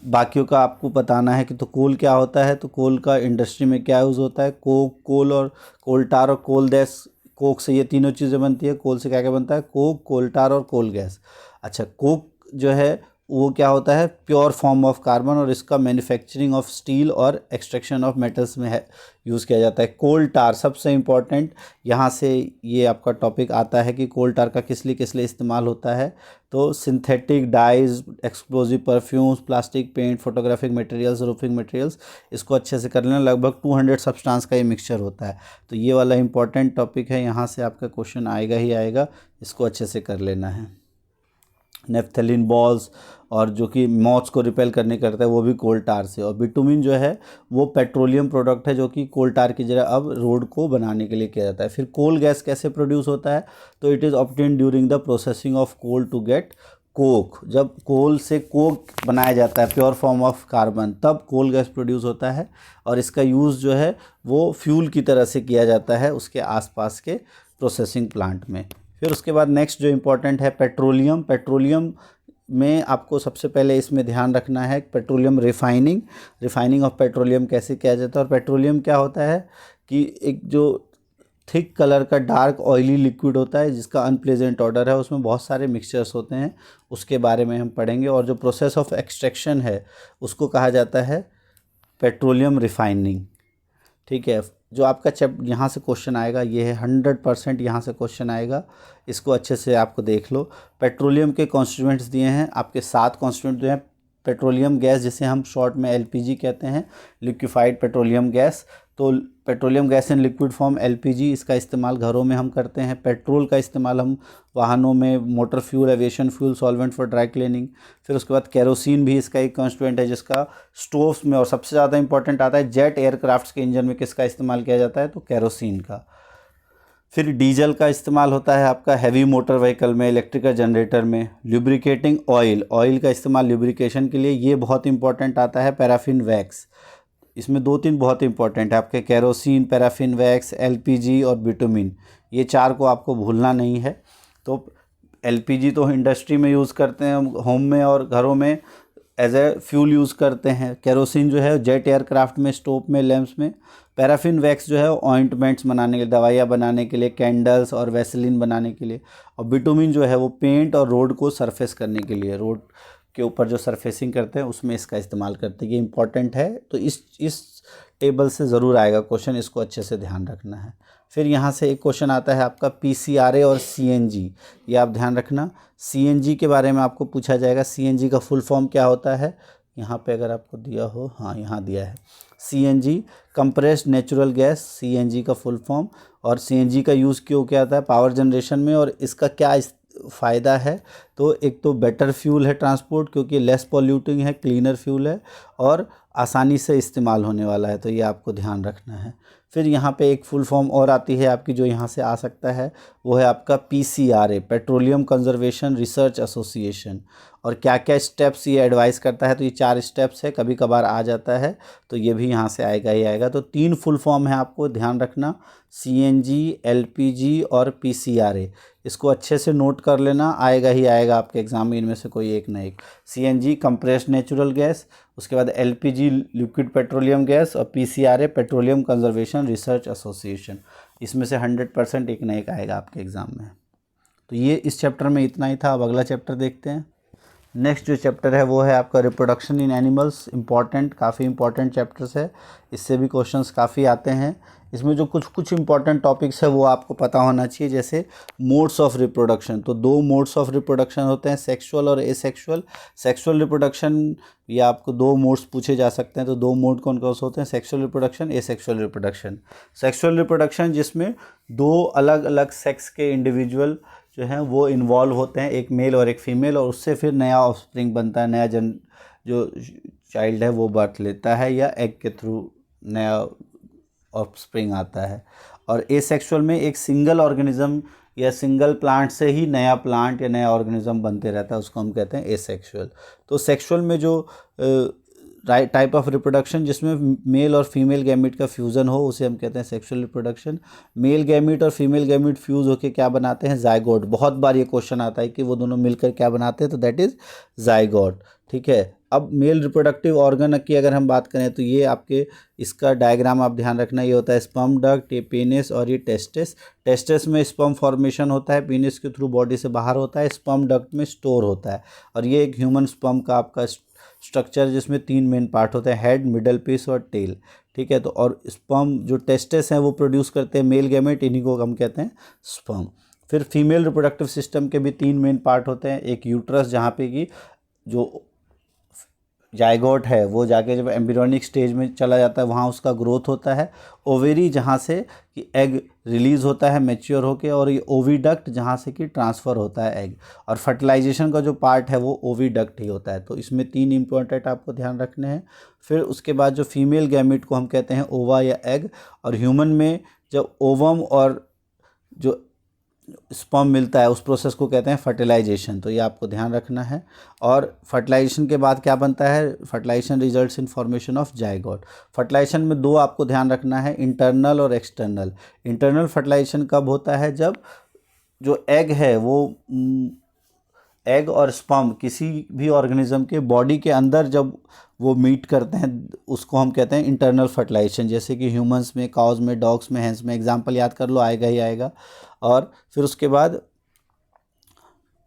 बाकियों का आपको बताना है कि तो कोल क्या होता है, तो कोल का इंडस्ट्री में क्या यूज़ होता है। कोक, कोल और कोल टार और कोल गैस, कोक से ये तीनों चीज़ें बनती है। कोल से क्या क्या बनता है, कोक, कोल टार और कोल गैस। अच्छा कोक जो है वो क्या होता है, प्योर फॉर्म ऑफ कार्बन, और इसका मैन्युफैक्चरिंग ऑफ स्टील और एक्सट्रैक्शन ऑफ मेटल्स में है यूज़ किया जाता है। कोल टार सबसे इम्पॉर्टेंट, यहाँ से ये आपका टॉपिक आता है कि कोल टार का किस लिए इस्तेमाल होता है। तो synthetic dyes, explosive perfumes, plastic paint, photographic materials, roofing materials, इसको अच्छे से कर लेना। लगभग 200 सब्सटेंस का ये मिक्सचर होता है। तो ये वाला इंपॉर्टेंट टॉपिक है, यहाँ से आपका क्वेश्चन आएगा ही आएगा, इसको अच्छे से कर लेना है। नेफ्थलीन बॉल्स, और जो कि मॉथ्स को रिपेल करने करता है, वो भी कोल टार से। और बिटुमिन जो है वो पेट्रोलियम प्रोडक्ट है, जो कि कोल टार की जगह अब रोड को बनाने के लिए किया जाता है। फिर कोल गैस कैसे प्रोड्यूस होता है, तो it is obtained during the processing of coal to get coke. जब कोल से कोक बनाया जाता है, प्योर फॉर्म ऑफ कार्बन, तब कोल गैस प्रोड्यूस होता है। और इसका यूज़ जो है वो फ्यूल की तरह से किया जाता है उसके आसपास के प्रोसेसिंग प्लांट में। फिर उसके बाद नेक्स्ट जो इम्पोर्टेंट है पेट्रोलियम। पेट्रोलियम में आपको सबसे पहले इसमें ध्यान रखना है पेट्रोलियम रिफाइनिंग ऑफ पेट्रोलियम कैसे किया जाता है। और पेट्रोलियम क्या होता है कि एक जो थिक कलर का डार्क ऑयली लिक्विड होता है जिसका अनप्लेजेंट ऑर्डर है, उसमें बहुत सारे मिक्सचर्स होते हैं, उसके बारे में हम पढ़ेंगे। और जो प्रोसेस ऑफ एक्सट्रैक्शन है उसको कहा जाता है पेट्रोलियम रिफाइनिंग। ठीक है, जो आपका यहाँ से क्वेश्चन आएगा ये है 100% यहाँ से क्वेश्चन आएगा, इसको अच्छे से आपको देख लो। पेट्रोलियम के कॉन्स्टिट्यूएंट्स दिए हैं आपके 7 कॉन्स्टिट्यूएंट दिए हैं। पेट्रोलियम गैस, जिसे हम शॉर्ट में एलपीजी कहते हैं, लिक्विफाइड पेट्रोलियम गैस। तो petroleum gas in liquid form LPG, इसका इस्तेमाल घरों में हम करते हैं। पेट्रोल का इस्तेमाल हम वाहनों में, motor fuel, aviation fuel, solvent for dry cleaning. फिर उसके बाद केरोसिन भी इसका एक कॉन्स्टिट्यूएंट है, जिसका स्टोव्स में, और सबसे ज़्यादा इंपॉर्टेंट आता है जेट एयरक्राफ्ट्स के इंजन में किसका इस्तेमाल किया जाता है, तो केरोसिन का। फिर डीजल का इस्तेमाल होता है आपका हैवी मोटर व्हीकल में, इलेक्ट्रिकल जनरेटर में। लुब्रिकेटिंग ऑयल का इस्तेमाल लुब्रिकेशन के लिए, ये बहुत इंपॉर्टेंट आता है। पैराफिन वैक्स, इसमें 2-3 बहुत इंपॉर्टेंट है आपके, केरोसिन, पैराफिन वैक्स, एलपीजी और बिटुमिन, ये 4 को आपको भूलना नहीं है। तो एलपीजी तो इंडस्ट्री में यूज़ करते हैं, होम में और घरों में एज ए फ्यूल यूज़ करते हैं। केरोसिन जो है जेट एयरक्राफ्ट में, स्टोव में, लैंप्स में। पैराफिन वैक्स जो है ऑइंटमेंट्स बनाने के लिए, दवाइयाँ बनाने के लिए, कैंडल्स और वैसलीन बनाने के लिए। और बिटुमिन जो है वो पेंट और रोड को सरफेस करने के लिए, रोड के ऊपर जो सरफेसिंग करते हैं उसमें इसका इस्तेमाल करते हैं। ये इंपॉर्टेंट है, तो इस टेबल से ज़रूर आएगा क्वेश्चन, इसको अच्छे से ध्यान रखना है। फिर यहाँ से एक क्वेश्चन आता है आपका पीसीआरए और सीएनजी, ये आप ध्यान रखना। सीएनजी के बारे में आपको पूछा जाएगा, सीएनजी का फुल फॉर्म क्या होता है, यहाँ पे अगर आपको दिया हो, हाँ यहाँ दिया है, CNG compressed natural gas, CNG का फुल फॉर्म। और सीएनजी का यूज़ क्यों किया जाता है, पावर जनरेशन में। और इसका क्या फ़ायदा है, तो एक तो बेटर फ्यूल है ट्रांसपोर्ट, क्योंकि लेस पॉल्यूटिंग है, क्लीनर फ्यूल है, और आसानी से इस्तेमाल होने वाला है, तो ये आपको ध्यान रखना है। फिर यहाँ पे एक फुल फॉर्म और आती है आपकी, जो यहाँ से आ सकता है, वो है आपका PCRA, petroleum conservation research association. और क्या क्या स्टेप्स ये एडवाइस करता है, तो ये 4 स्टेप्स है, कभी कभार आ जाता है, तो ये भी यहाँ से आएगा ही आएगा। तो 3 फुल फॉर्म है, आपको ध्यान रखना, सीएनजी, एलपीजी और पीसीआरए। इसको अच्छे से नोट कर लेना, आएगा ही आएगा आपके एग्जाम में, इनमें से कोई एक ना एक। सीएनजी कंप्रेस्ड नेचुरल गैस, उसके बाद एलपीजी लिक्विड पेट्रोलियम गैस, और PCRA petroleum conservation research association. इसमें से 100% एक ना एक आएगा आपके एग्ज़ाम में। तो ये इस चैप्टर में इतना ही था। अब अगला चैप्टर देखते हैं। नेक्स्ट जो चैप्टर है वो है आपका रिप्रोडक्शन इन एनिमल्स। इंपॉर्टेंट, काफ़ी इंपॉर्टेंट चैप्टर्स है, इससे भी क्वेश्चंस काफ़ी आते हैं। इसमें जो कुछ इंपॉर्टेंट टॉपिक्स है वो आपको पता होना चाहिए, जैसे मोड्स ऑफ रिप्रोडक्शन। तो 2 मोड्स ऑफ रिप्रोडक्शन होते हैं, सेक्सुअल और एसेक्सुअल। सेक्सुअल रिप्रोडक्शन, ये आपको 2 मोड्स पूछे जा सकते हैं, तो 2 मोड कौन कौन से होते हैं, sexual reproduction, asexual reproduction. Sexual reproduction जिसमें 2 अलग अलग सेक्स के इंडिविजुअल जो हैं वो इन्वॉल्व होते हैं, एक मेल और एक फीमेल, और उससे फिर नया ऑफस्प्रिंग बनता है, नया जो चाइल्ड है वो बर्थ लेता है, या एग के थ्रू नया ऑफस्प्रिंग आता है। और एसेक्सुअल में एक सिंगल ऑर्गेनिज्म या सिंगल प्लांट से ही नया प्लांट या नया ऑर्गेनिज्म बनते रहता है, उसको हम कहते हैं एसेक्सुअल। तो सेक्सुअल में जो टाइप ऑफ रिप्रोडक्शन जिसमें मेल और फीमेल गैमीट का फ्यूज़न हो, उसे हम कहते हैं सेक्सुअल रिप्रोडक्शन। मेल गैमीट और फीमेल गैमीट फ्यूज़ होकर क्या बनाते हैं, जाइगोट। बहुत बार ये क्वेश्चन आता है कि वो दोनों मिलकर क्या बनाते हैं, तो दैट इज़ जाइगोट। ठीक है, अब मेल रिप्रोडक्टिव ऑर्गन की अगर हम बात करें तो ये आपके इसका डायग्राम आप ध्यान रखना, ये होता है स्पर्म डक्ट, ये पेनिस और ये टेस्टिस। टेस्टिस में स्पर्म फॉर्मेशन होता है, पेनिस के थ्रू बॉडी से बाहर होता है, स्पर्म डक्ट में स्टोर होता है। और ये एक ह्यूमन स्पर्म का आपका स्ट्रक्चर जिसमें 3 मेन पार्ट होते हैं, हेड, मिडल पीस और टेल। ठीक है, तो और स्पर्म जो टेस्टिस हैं वो प्रोड्यूस करते हैं मेल गैमेट, इन्हीं को हम कहते हैं स्पर्म। फिर फीमेल रिप्रोडक्टिव सिस्टम के भी 3 मेन पार्ट होते हैं, एक यूट्रस जहाँ पे कि जो जाइगोट है वो जाके जब एम्ब्रियोनिक स्टेज में चला जाता है वहाँ उसका ग्रोथ होता है। ओवेरी जहाँ से कि एग रिलीज़ होता है मैच्योर होके, और ये ओविडक्ट जहाँ से कि ट्रांसफ़र होता है एग। और फर्टिलाइजेशन का जो पार्ट है वो ओविडक्ट ही होता है। तो इसमें 3 इंपॉर्टेंट आपको ध्यान रखने हैं। फिर उसके बाद जो फीमेल गैमेट को हम कहते हैं ओवा या एग, और ह्यूमन में जब ओवम और जो स्पर्म मिलता है उस प्रोसेस को कहते हैं फर्टिलाइजेशन। तो ये आपको ध्यान रखना है। और फर्टिलाइजेशन के बाद क्या बनता है, fertilisation results in formation of zygote. Fertilisation में 2 आपको ध्यान रखना है, इंटरनल और एक्सटर्नल। इंटरनल फर्टिलाइजेशन कब होता है, जब जो एग है वो एग और स्पर्म किसी भी ऑर्गेनिज्म के बॉडी के अंदर जब वो मीट करते हैं उसको हम कहते हैं इंटरनल फर्टिलाइजेशन। जैसे कि ह्यूमंस में, काउज में, डॉग्स में, हैंस में, एग्जांपल याद कर लो, आएगा ही आएगा। और फिर उसके बाद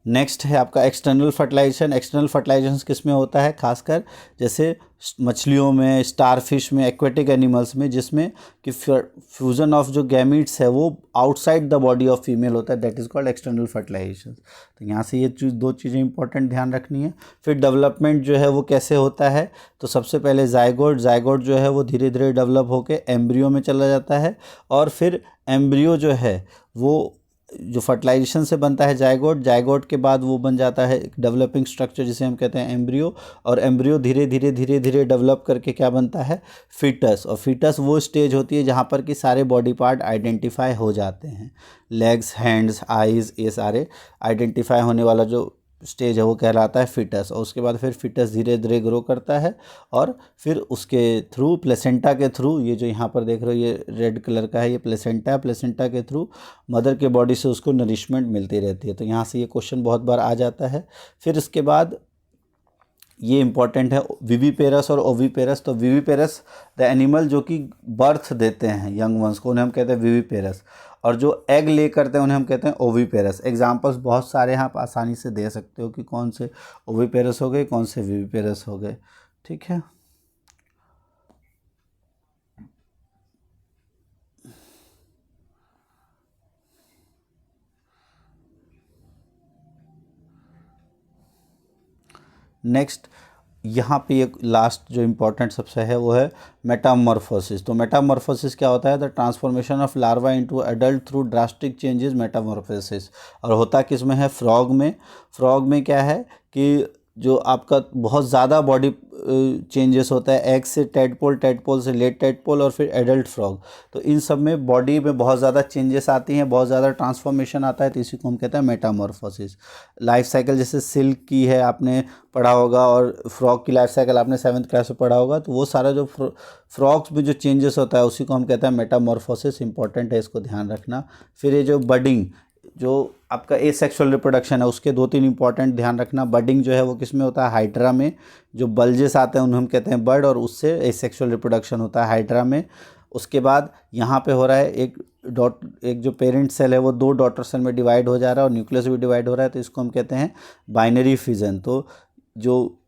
नेक्स्ट है आपका एक्सटर्नल फर्टिलाइजेशन। एक्सटर्नल फर्टिलाइजेशन किस में होता है, खासकर जैसे मछलियों में, स्टारफिश में, एक्वेटिक एनिमल्स में, जिसमें कि फ्यूजन ऑफ जो गैमीट्स है वो outside the body of female होता है, that is called external fertilisation. तो यहाँ से ये 2 चीज़ें इंपॉर्टेंट ध्यान रखनी है। फिर डेवलपमेंट जो है वो कैसे होता है, तो सबसे पहले जाइगोट जो है वो धीरे धीरे डेवलप होकर एम्ब्रियो में चला जाता है, और फिर एम्ब्रियो जो है वो जो फर्टिलाइजेशन से बनता है जाइगोट के बाद वो बन जाता है डेवलपिंग स्ट्रक्चर जिसे हम कहते हैं एम्ब्रियो। और एम्ब्रियो धीरे धीरे डेवलप करके क्या बनता है, फीटस। और फीटस वो स्टेज होती है जहाँ पर कि सारे बॉडी पार्ट आइडेंटिफाई हो जाते हैं, लेग्स, हैंड्स, आइज़, ये सारे आइडेंटिफाई होने वाला जो स्टेज है वो कहलाता है फीटस। और उसके बाद फिर फीटस धीरे धीरे ग्रो करता है, और फिर उसके थ्रू प्लेसेंटा के थ्रू, ये जो यहाँ पर देख रहे हो ये रेड कलर का है, ये प्लेसेंटा, प्लेसेंटा के थ्रू मदर के बॉडी से उसको नरिशमेंट मिलती रहती है। तो यहाँ से ये क्वेश्चन बहुत बार आ जाता है। फिर इसके बाद ये इंपॉर्टेंट है विविपेरस और ओविपेरस। तो विविपेरस द एनिमल जो कि बर्थ देते हैं यंग वंस को, उन्हें हम कहते हैं विविपेरस। और जो एग ले करते हैं उन्हें हम कहते हैं ओविपेरस। एग्जांपल्स बहुत सारे हैं, आप आसानी से दे सकते हो कि कौन से ओविपेरस हो गए, कौन से विविपेरस हो गए। ठीक है, नेक्स्ट यहाँ पे एक लास्ट जो इम्पोर्टेंट सबसे है वो है मेटामॉर्फोसिस। तो मेटामॉर्फोसिस क्या होता है, the transformation of larva into adult through drastic changes, Metamorphosis. और होता किस में है, फ्रॉग में। फ्रॉग में क्या है कि जो आपका बहुत ज़्यादा बॉडी चेंजेस होता है, एग से टेडपोल, टेडपोल से लेट टेडपोल, और फिर एडल्ट फ्रॉग। तो इन सब में बॉडी में बहुत ज़्यादा चेंजेस आती हैं, बहुत ज़्यादा ट्रांसफॉर्मेशन आता है, तो इसी को हम कहते हैं मेटामॉर्फोसिस। लाइफ साइकिल जैसे सिल्क की है आपने पढ़ा होगा, और फ्रॉग की लाइफ साइकिल आपने 7th क्लास में पढ़ा होगा। तो वो सारा जो फ्रॉग्स में जो चेंजेस होता है उसी को हम कहते हैं मेटामॉर्फोसिस। इंपॉर्टेंट है, इसको ध्यान रखना। फिर ये जो बडिंग, जो आपका एसेक्सुअल रिप्रोडक्शन है, उसके 2-3 इंपॉर्टेंट ध्यान रखना। बडिंग जो है वो किस में होता है, हाइड्रा में। जो बल्जेस आते हैं उन्हें हम कहते हैं बर्ड, और उससे एसेक्सुअल रिप्रोडक्शन होता है हाइड्रा में। उसके बाद यहाँ पे हो रहा है एक जो पेरेंट सेल है वो 2 डॉटर सेल में डिवाइड हो जा रहा है, और न्यूक्लियस भी डिवाइड हो रहा है, तो इसको हम कहते हैं बाइनरी फिजन। तो जो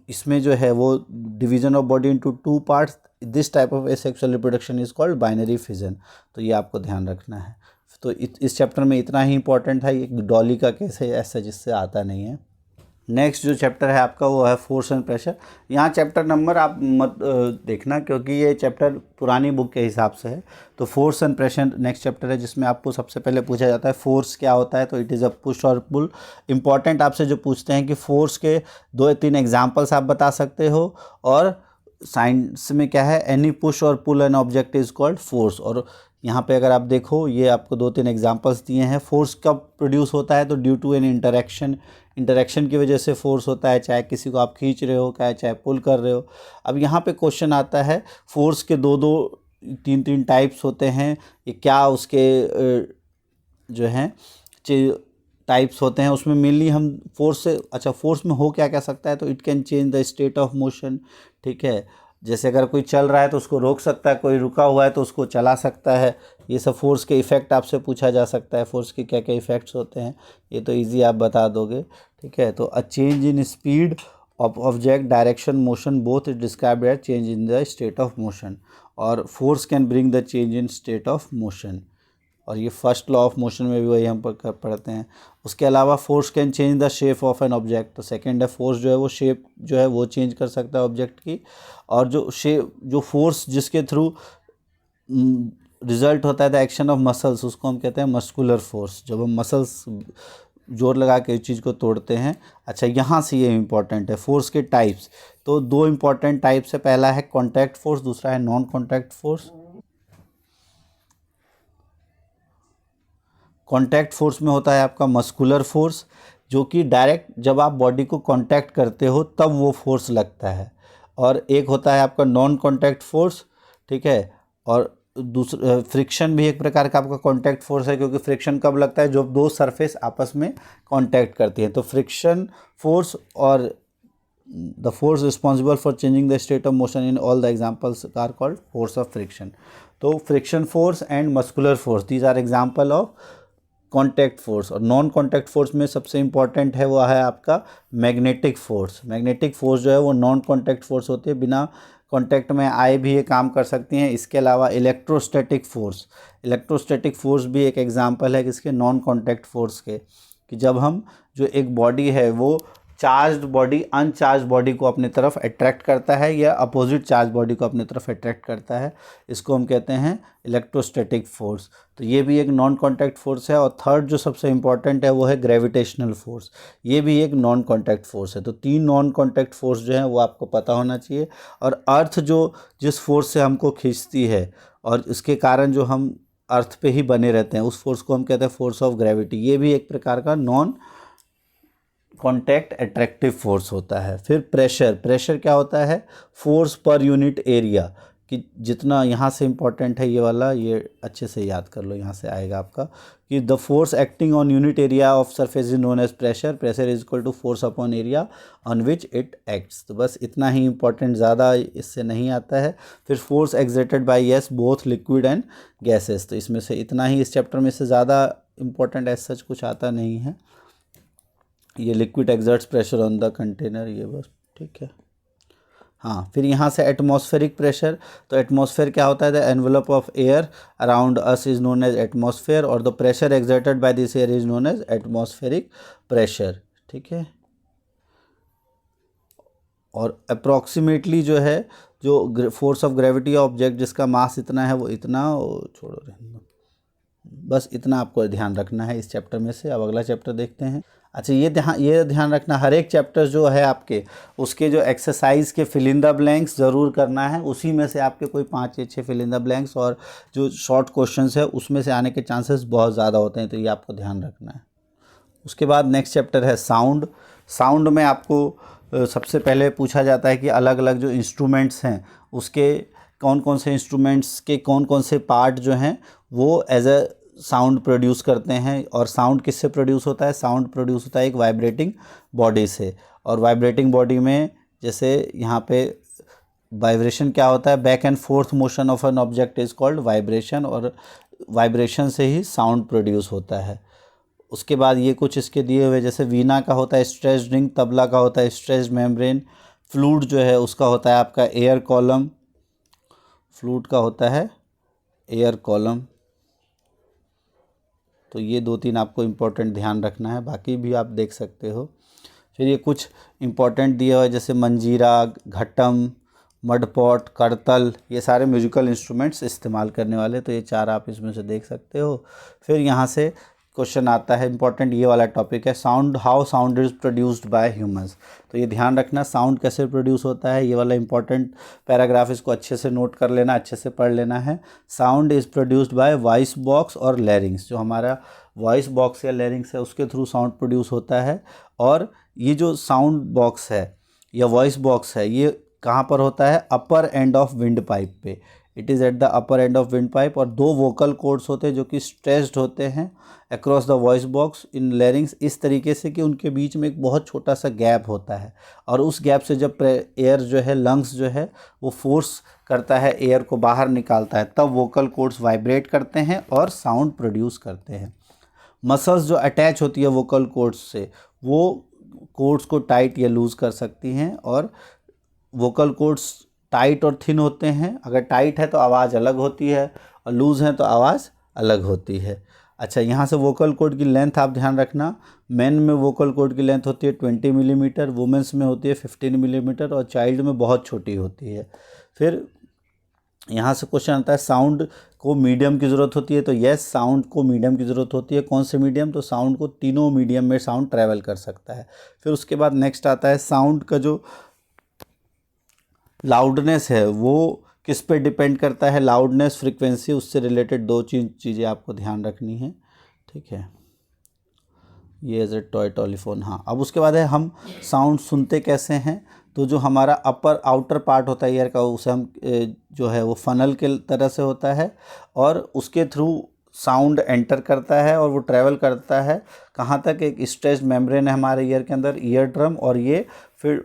इसमें जो है वो division of body into 2 parts, this type of asexual reproduction is called binary fission. तो ये आपको ध्यान रखना है। तो इस चैप्टर में इतना ही इंपॉर्टेंट है। एक डॉली का केस है ऐसा जिससे आता नहीं है। नेक्स्ट जो चैप्टर है आपका वो है फोर्स एंड प्रेशर। यहाँ चैप्टर नंबर आप मत देखना, क्योंकि ये चैप्टर पुरानी बुक के हिसाब से है। तो force and pressure next chapter है, जिसमें आपको सबसे पहले पूछा जाता है फोर्स क्या होता है। तो इट इज़ अ पुश और पुल। इंपॉर्टेंट आपसे जो पूछते हैं कि फोर्स के 2-3 एग्जाम्पल्स आप बता सकते हो, और साइंस में क्या है, एनी पुश और pull an object is called force. और यहाँ पे अगर आप देखो ये आपको 2-3 एग्जांपल्स दिए हैं। फोर्स कब प्रोड्यूस होता है, तो ड्यू टू एन इंटरेक्शन की वजह से फोर्स होता है, चाहे किसी को आप खींच रहे हो, चाहे पुल कर रहे हो। अब यहाँ पे क्वेश्चन आता है, फोर्स के 2-3 टाइप्स होते हैं, ये क्या उसके जो हैं टाइप्स होते हैं, उसमें मेनली हम फोर्स से, अच्छा फोर्स में हो क्या क्या सकता है, तो it can change the state of motion, ठीक है। जैसे अगर कोई चल रहा है तो उसको रोक सकता है, कोई रुका हुआ है तो उसको चला सकता है। ये सब फोर्स के इफ़ेक्ट आपसे पूछा जा सकता है, फोर्स के क्या क्या इफ़ेक्ट्स होते हैं, ये तो इजी आप बता दोगे, ठीक है। तो a change in speed of object, direction, motion both is described as change in the state of motion, और force can bring the change in state of motion, और ये फर्स्ट लॉ ऑफ मोशन में भी वही हम पढ़ते हैं। उसके अलावा force can change the shape of an object, तो सेकेंड है फोर्स जो है वो शेप जो है वो चेंज कर सकता है ऑब्जेक्ट की, और जो फोर्स जिसके थ्रू रिजल्ट होता है द एक्शन ऑफ मसल्स, उसको हम कहते हैं मस्कुलर फोर्स, जब हम मसल्स जोर लगा के इस चीज़ को तोड़ते हैं। अच्छा, यहाँ से ये इंपॉर्टेंट है फोर्स के टाइप्स, तो दो इंपॉर्टेंट टाइप्स है, पहला है कॉन्टैक्ट फोर्स, दूसरा है non contact force. Contact force में होता है आपका मस्कुलर फोर्स, जो कि डायरेक्ट जब आप बॉडी को कॉन्टैक्ट करते हो तब वो फोर्स लगता है, और एक होता है आपका नॉन कॉन्टैक्ट फोर्स, ठीक है। और दूसरा फ्रिक्शन भी एक प्रकार का आपका कॉन्टैक्ट फोर्स है, क्योंकि फ्रिक्शन कब लगता है, जब दो सरफेस आपस में कॉन्टैक्ट करती हैं, तो फ्रिक्शन फोर्स और the force responsible for changing the state of motion in all the examples are called force of friction. तो friction force and muscular force, these are example of contact force. और non contact force में सबसे important है वो है आपका magnetic force. Magnetic force जो है वो नॉन कॉन्टैक्ट फोर्स होती है, बिना कॉन्टैक्ट में आए भी ये काम कर सकती हैं। इसके अलावा इलेक्ट्रोस्टैटिक फोर्स, इलेक्ट्रोस्टैटिक फोर्स भी एक एग्जांपल है किसके, नॉन कॉन्टैक्ट फोर्स के, कि जब हम जो एक बॉडी है वो चार्ज्ड बॉडी अनचार्ज बॉडी को अपनी तरफ अट्रैक्ट करता है, या अपोजिट चार्ज बॉडी को अपनी तरफ अट्रैक्ट करता है, इसको हम कहते हैं इलेक्ट्रोस्टैटिक फोर्स। तो ये भी एक नॉन कॉन्टैक्ट फोर्स है। और थर्ड जो सबसे इम्पॉर्टेंट है वो है ग्रेविटेशनल फोर्स, ये भी एक नॉन कॉन्टैक्ट फोर्स है। तो तीन नॉन कॉन्टैक्ट फोर्स जो हैं वो आपको पता होना चाहिए। और अर्थ जो जिस फोर्स से हमको खींचती है और इसके कारण जो हम अर्थ पे ही बने रहते हैं, उस फोर्स को हम कहते हैं फोर्स ऑफ ग्रेविटी, ये भी एक प्रकार का नॉन कॉन्टैक्ट अट्रैक्टिव फोर्स होता है। फिर प्रेशर, प्रेशर क्या होता है, फोर्स पर यूनिट एरिया, कि जितना यहाँ से इम्पॉर्टेंट है ये वाला, ये अच्छे से याद कर लो, यहाँ से आएगा आपका कि the force acting on unit area of surface is known as pressure, pressure is equal to force upon area on which it acts. तो बस इतना ही इम्पॉर्टेंट, ज़्यादा इससे नहीं आता है। फिर force exerted by yes both liquid and gases, तो इसमें से इतना ही इस चैप्टर में से ज़्यादा इम्पॉर्टेंट एज सच कुछ आता नहीं है। ये liquid exerts pressure on the container, ये बस ठीक है। हाँ, फिर यहाँ से एटमॉस्फेरिक प्रेशर, तो एटमॉस्फेयर क्या होता है, the envelope of air around us is known as atmosphere, और the pressure exerted by this air is known as atmospheric pressure, ठीक है। और अप्रॉक्सीमेटली जो है, जो फोर्स ऑफ ग्रेविटी ऑब्जेक्ट जिसका मास इतना है वो इतना, छोड़ो रहने दो, बस इतना आपको ध्यान रखना है इस चैप्टर में से। अब अगला चैप्टर देखते हैं। अच्छा, ये ध्यान रखना, हर एक चैप्टर जो है आपके, उसके जो एक्सरसाइज के फिल इन द ब्लैंक्स ज़रूर करना है, उसी में से आपके कोई 5 या 6 फिल इन द ब्लैंक्स, और जो शॉर्ट क्वेश्चंस है उसमें से आने के चांसेस बहुत ज़्यादा होते हैं, तो ये आपको ध्यान रखना है। उसके बाद नेक्स्ट चैप्टर है साउंड। साउंड में आपको सबसे पहले पूछा जाता है कि अलग अलग जो इंस्ट्रूमेंट्स हैं उसके कौन कौन से इंस्ट्रूमेंट्स के कौन कौन से पार्ट जो हैं वो एज अ साउंड प्रोड्यूस करते हैं। और साउंड किससे प्रोड्यूस होता है, साउंड प्रोड्यूस होता है एक वाइब्रेटिंग बॉडी से। और वाइब्रेटिंग बॉडी में जैसे यहाँ पे वाइब्रेशन क्या होता है, back and fourth motion of N object is called vibration, और वाइब्रेशन से ही साउंड प्रोड्यूस होता है। उसके बाद ये कुछ इसके दिए हुए, जैसे वीणा का होता है स्ट्रेच्ड रिंग, तबला का होता है स्ट्रेच्ड मेम्ब्रेन, फ्लूट जो है उसका होता है आपका एयर कॉलम, फ्लूट का होता है एयर कॉलम। तो ये 2-3 आपको इम्पोर्टेंट ध्यान रखना है, बाकी भी आप देख सकते हो। फिर ये कुछ इम्पोर्टेंट दिया हुआ है जैसे मंजीरा, घटम, मडपॉट, करतल, ये सारे म्यूजिकल इंस्ट्रूमेंट्स इस्तेमाल करने वाले, तो ये 4 आप इसमें से देख सकते हो। फिर यहाँ से क्वेश्चन आता है इंपॉर्टेंट, ये वाला टॉपिक है sound, how sound is produced by humans. तो ये ध्यान रखना साउंड कैसे प्रोड्यूस होता है, ये वाला इंपॉर्टेंट पैराग्राफ, इसको अच्छे से नोट कर लेना, अच्छे से पढ़ लेना है। Sound is produced by voice box और लैरिंग्स, जो हमारा वॉइस बॉक्स या लैरिंग्स है उसके थ्रू साउंड प्रोड्यूस होता है। और ये जो साउंड बॉक्स है या वॉइस बॉक्स है ये कहाँ पर होता है, अपर एंड ऑफ विंड पाइप पे। It is at the upper end of wind pipe, और दो वोकल कॉर्ड्स होते हैं जो कि स्ट्रेच्ड होते हैं across the voice box in लैरिंग्स, इस तरीके से कि उनके बीच में एक बहुत छोटा सा गैप होता है, और उस गैप से जब एयर जो है, लंग्स जो है वो फोर्स करता है, एयर को बाहर निकालता है, तब वोकल कॉर्ड्स वाइब्रेट करते हैं और साउंड प्रोड्यूस करते हैं। मसल्स जो अटैच होती है वोकल कॉर्ड्स से, वो कॉर्ड्स को टाइट या लूज़ कर सकती हैं, और वोकल कॉर्ड्स टाइट और थिन होते हैं। अगर टाइट है तो आवाज़ अलग होती है, और लूज़ है तो आवाज़ अलग होती है। अच्छा, यहाँ से वोकल कॉर्ड की लेंथ आप ध्यान रखना, मेन में वोकल कॉर्ड की लेंथ होती है 20 मिलीमीटर, वुमेंस में होती है 15 मिलीमीटर, और चाइल्ड में बहुत छोटी होती है। फिर यहाँ से क्वेश्चन आता है साउंड को मीडियम की ज़रूरत होती है, तो यस, साउंड को मीडियम की ज़रूरत होती है। कौन से मीडियम? तो साउंड को तीनों मीडियम में साउंड ट्रैवल कर सकता है। फिर उसके बाद नेक्स्ट आता है साउंड का जो लाउडनेस है वो किस पे डिपेंड करता है। लाउडनेस, फ्रीक्वेंसी, उससे रिलेटेड दो चीज़ें आपको ध्यान रखनी है, ठीक है। ये एज ए टॉय टेलीफोन। हाँ, अब उसके बाद है हम साउंड सुनते कैसे हैं। तो जो हमारा अपर आउटर पार्ट होता है ईयर का, उसे हम जो है वो फनल के तरह से होता है, और उसके थ्रू साउंड एंटर करता है और वो ट्रैवल करता है कहाँ तक, एक स्ट्रेच्ड मेम्ब्रेन है हमारे ईयर के अंदर, ईयर ड्रम, और ये फिर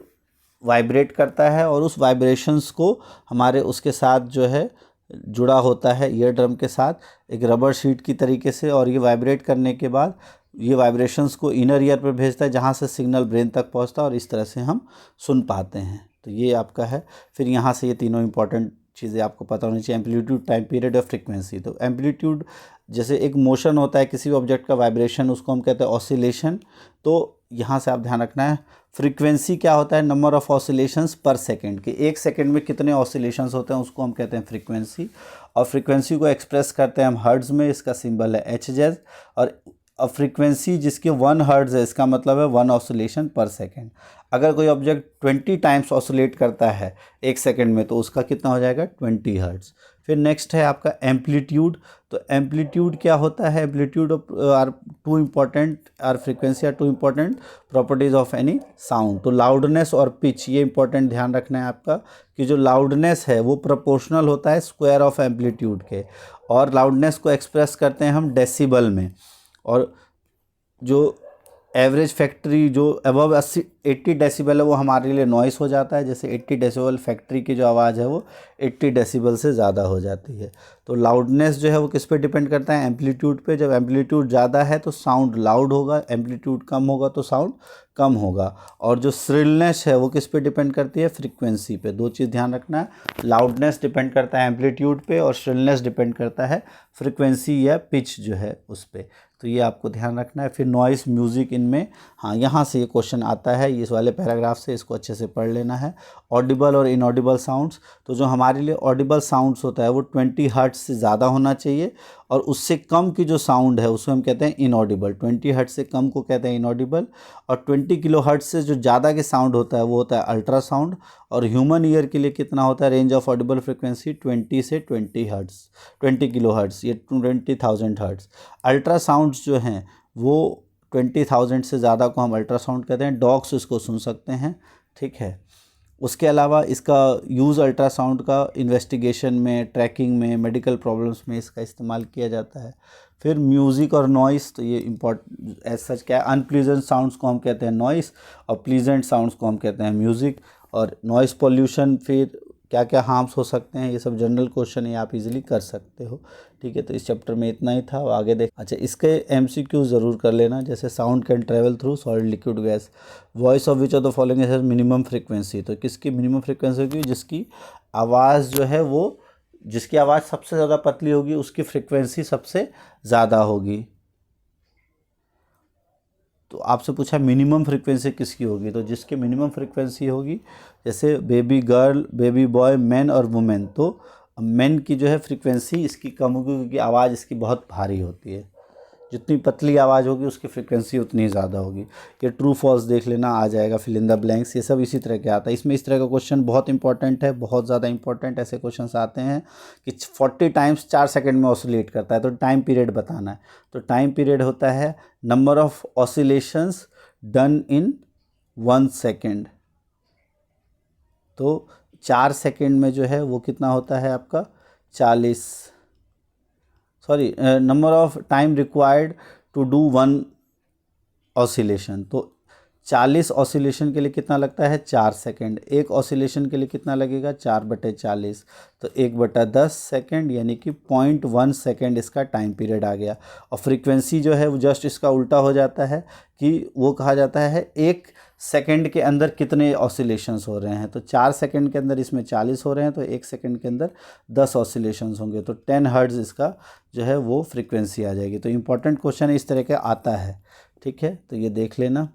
वाइब्रेट करता है, और उस वाइब्रेशंस को हमारे उसके साथ जो है जुड़ा होता है ईयर ड्रम के साथ एक रबर शीट की तरीके से, और ये वाइब्रेट करने के बाद ये वाइब्रेशंस को इनर ईयर पर भेजता है, जहाँ से सिग्नल ब्रेन तक पहुँचता है, और इस तरह से हम सुन पाते हैं। तो ये आपका है। फिर यहाँ से ये तीनों इंपॉर्टेंट चीज़ें आपको पता होनी चाहिए, एम्पलीट्यूड, टाइम पीरियड और फ्रीक्वेंसी। तो एम्पलीट्यूड जैसे एक मोशन होता है किसी भी ऑब्जेक्ट का, वाइब्रेशन, उसको हम कहते हैं ऑसिलेशन। तो यहाँ से आप ध्यान रखना है। फ्रीक्वेंसी क्या होता है? नंबर ऑफ ऑसिलेशंस पर सेकंड, कि एक सेकंड में कितने ऑसिलेशंस होते हैं उसको हम कहते हैं फ्रीक्वेंसी। और फ्रीक्वेंसी को एक्सप्रेस करते हैं हम हर्ट्ज़ में, इसका सिंबल है HZ। और फ्रीक्वेंसी जिसके 1 हर्ट्ज़ है, इसका मतलब है 1 ऑसिलेशन पर सेकंड। अगर कोई ऑब्जेक्ट 20 टाइम्स ऑसिलेट करता है एक सेकंड में, तो उसका कितना हो जाएगा? 20 हर्ट्ज़। फिर नेक्स्ट है आपका एम्पलीट्यूड। तो एम्पलीट्यूड क्या होता है? Amplitude are two important, are frequency are two important properties of any sound. तो लाउडनेस और पिच, ये इंपॉर्टेंट ध्यान रखना है आपका, कि जो लाउडनेस है वो प्रोपोर्शनल होता है स्क्वायर ऑफ एम्पलीट्यूड के, और लाउडनेस को एक्सप्रेस करते हैं हम डेसिबल में। और जो एवरेज फैक्ट्री जो अबव 80 डेसिबल है वो हमारे लिए नॉइस हो जाता है। जैसे 80 डेसिबल फैक्ट्री की जो आवाज़ है वो 80 डेसिबल से ज़्यादा हो जाती है। तो लाउडनेस जो है वो किस पे डिपेंड करता है? एम्पलीट्यूड पे। जब एम्पलीट्यूड ज़्यादा है तो साउंड लाउड होगा, एम्पलीट्यूड कम होगा तो साउंड कम होगा। और जो श्रिलनेस है वो किस पे डिपेंड करती है? फ्रीक्वेंसी पे। दो चीज़ ध्यान रखना है, लाउडनेस डिपेंड करता है एम्पलीट्यूड पे, और श्रिलनेस डिपेंड करता है फ्रीक्वेंसी या पिच जो है उस पर। तो ये आपको ध्यान रखना है। फिर नॉइस, म्यूज़िक, इनमें हाँ यहाँ से ये क्वेश्चन आता है, इस वाले पैराग्राफ से, इसको अच्छे से पढ़ लेना है। ऑडिबल और इनऑडिबल साउंड्स। तो जो हमारे लिए ऑडिबल साउंड्स होता है वो 20 हर्ट्ज से ज़्यादा होना चाहिए, और उससे कम की जो साउंड है उसको हम कहते हैं इनऑडिबल। 20 हर्ट्ज से कम को कहते हैं इनऑडिबल, और 20 किलो हर्ट्ज से जो ज़्यादा के साउंड होता है वो होता है अल्ट्रासाउंड। और ह्यूमन ईयर के लिए कितना होता है रेंज ऑफ ऑडिबल फ्रिक्वेंसी? 20 से 20 हर्ट्ज, 20 किलो हर्ट्ज, ये 20,000 हर्ट्ज। अल्ट्रासाउंड्स जो हैं वो 20,000 से ज़्यादा को हम अल्ट्रासाउंड कहते हैं। डॉग्स इसको सुन सकते हैं, ठीक है। उसके अलावा इसका यूज़ अल्ट्रासाउंड का इन्वेस्टिगेशन में, ट्रैकिंग में, मेडिकल प्रॉब्लम्स में इसका इस्तेमाल किया जाता है। फिर म्यूज़िक और नॉइस, तो ये इम्पोर्टेंट एज सच क्या है? अनप्लीजेंट साउंड्स को हम कहते हैं नॉइस, और प्लीजेंट साउंड्स को हम कहते हैं म्यूज़िक। और नॉइस पॉल्यूशन, फिर क्या क्या हार्म्स हो सकते हैं, ये सब जनरल क्वेश्चन है, आप इजीली कर सकते हो, ठीक है। तो इस चैप्टर में इतना ही था, आगे देख। अच्छा, इसके MCQ ज़रूर कर लेना। जैसे sound can travel through solid, liquid, gas. Voice of which of the following has minimum frequency. तो किसकी मिनिमम फ्रीक्वेंसी होगी? जिसकी आवाज़ जो है वो, जिसकी आवाज़ सबसे ज़्यादा पतली होगी उसकी फ्रीक्वेंसी सबसे ज़्यादा होगी। तो आपसे पूछा मिनिमम फ्रीक्वेंसी किसकी होगी, तो जिसकी मिनिमम फ्रीक्वेंसी होगी, जैसे baby girl, baby boy, man और वुमेन, तो मैन की जो है फ्रीक्वेंसी इसकी कम होगी क्योंकि आवाज़ इसकी बहुत भारी होती है। जितनी पतली आवाज़ होगी उसकी फ्रीक्वेंसी उतनी ज़्यादा होगी। ये ट्रू फॉल्स देख लेना, आ जाएगा। फिल इन द ब्लैंक्स, ये सब इसी तरह के आता है। इसमें इस तरह का क्वेश्चन बहुत इंपॉर्टेंट है, बहुत ज़्यादा इंपॉर्टेंट ऐसे क्वेश्चंस आते हैं कि 40 टाइम्स 4 सेकंड में ऑसिलेट करता है, तो टाइम पीरियड बताना है। तो टाइम पीरियड होता है number of oscillations done in 1 second. तो 4 सेकेंड में जो है वो कितना होता है आपका? 40, sorry, number of time required to do one oscillation. तो 40 ऑसिलेशन के लिए कितना लगता है? 4 सेकेंड। एक ऑसिलेशन के लिए कितना लगेगा? 4/40, तो 1/10 सेकेंड, यानी कि 0.1 सेकेंड इसका टाइम पीरियड आ गया। और फ्रीक्वेंसी जो है वो जस्ट इसका उल्टा हो जाता है कि वो कहा जाता है 1 सेकेंड के अंदर कितने ऑसिलेशंस हो रहे हैं। तो 4 सेकेंड के अंदर इसमें 40 हो रहे हैं, तो 1 सेकेंड के अंदर 10 ऑसिलेशंस होंगे, तो 10 हर्ट्ज़ इसका जो है वो फ्रीक्वेंसी आ जाएगी। तो इम्पॉर्टेंट क्वेश्चन इस तरह का आता है, ठीक है, तो ये देख लेना।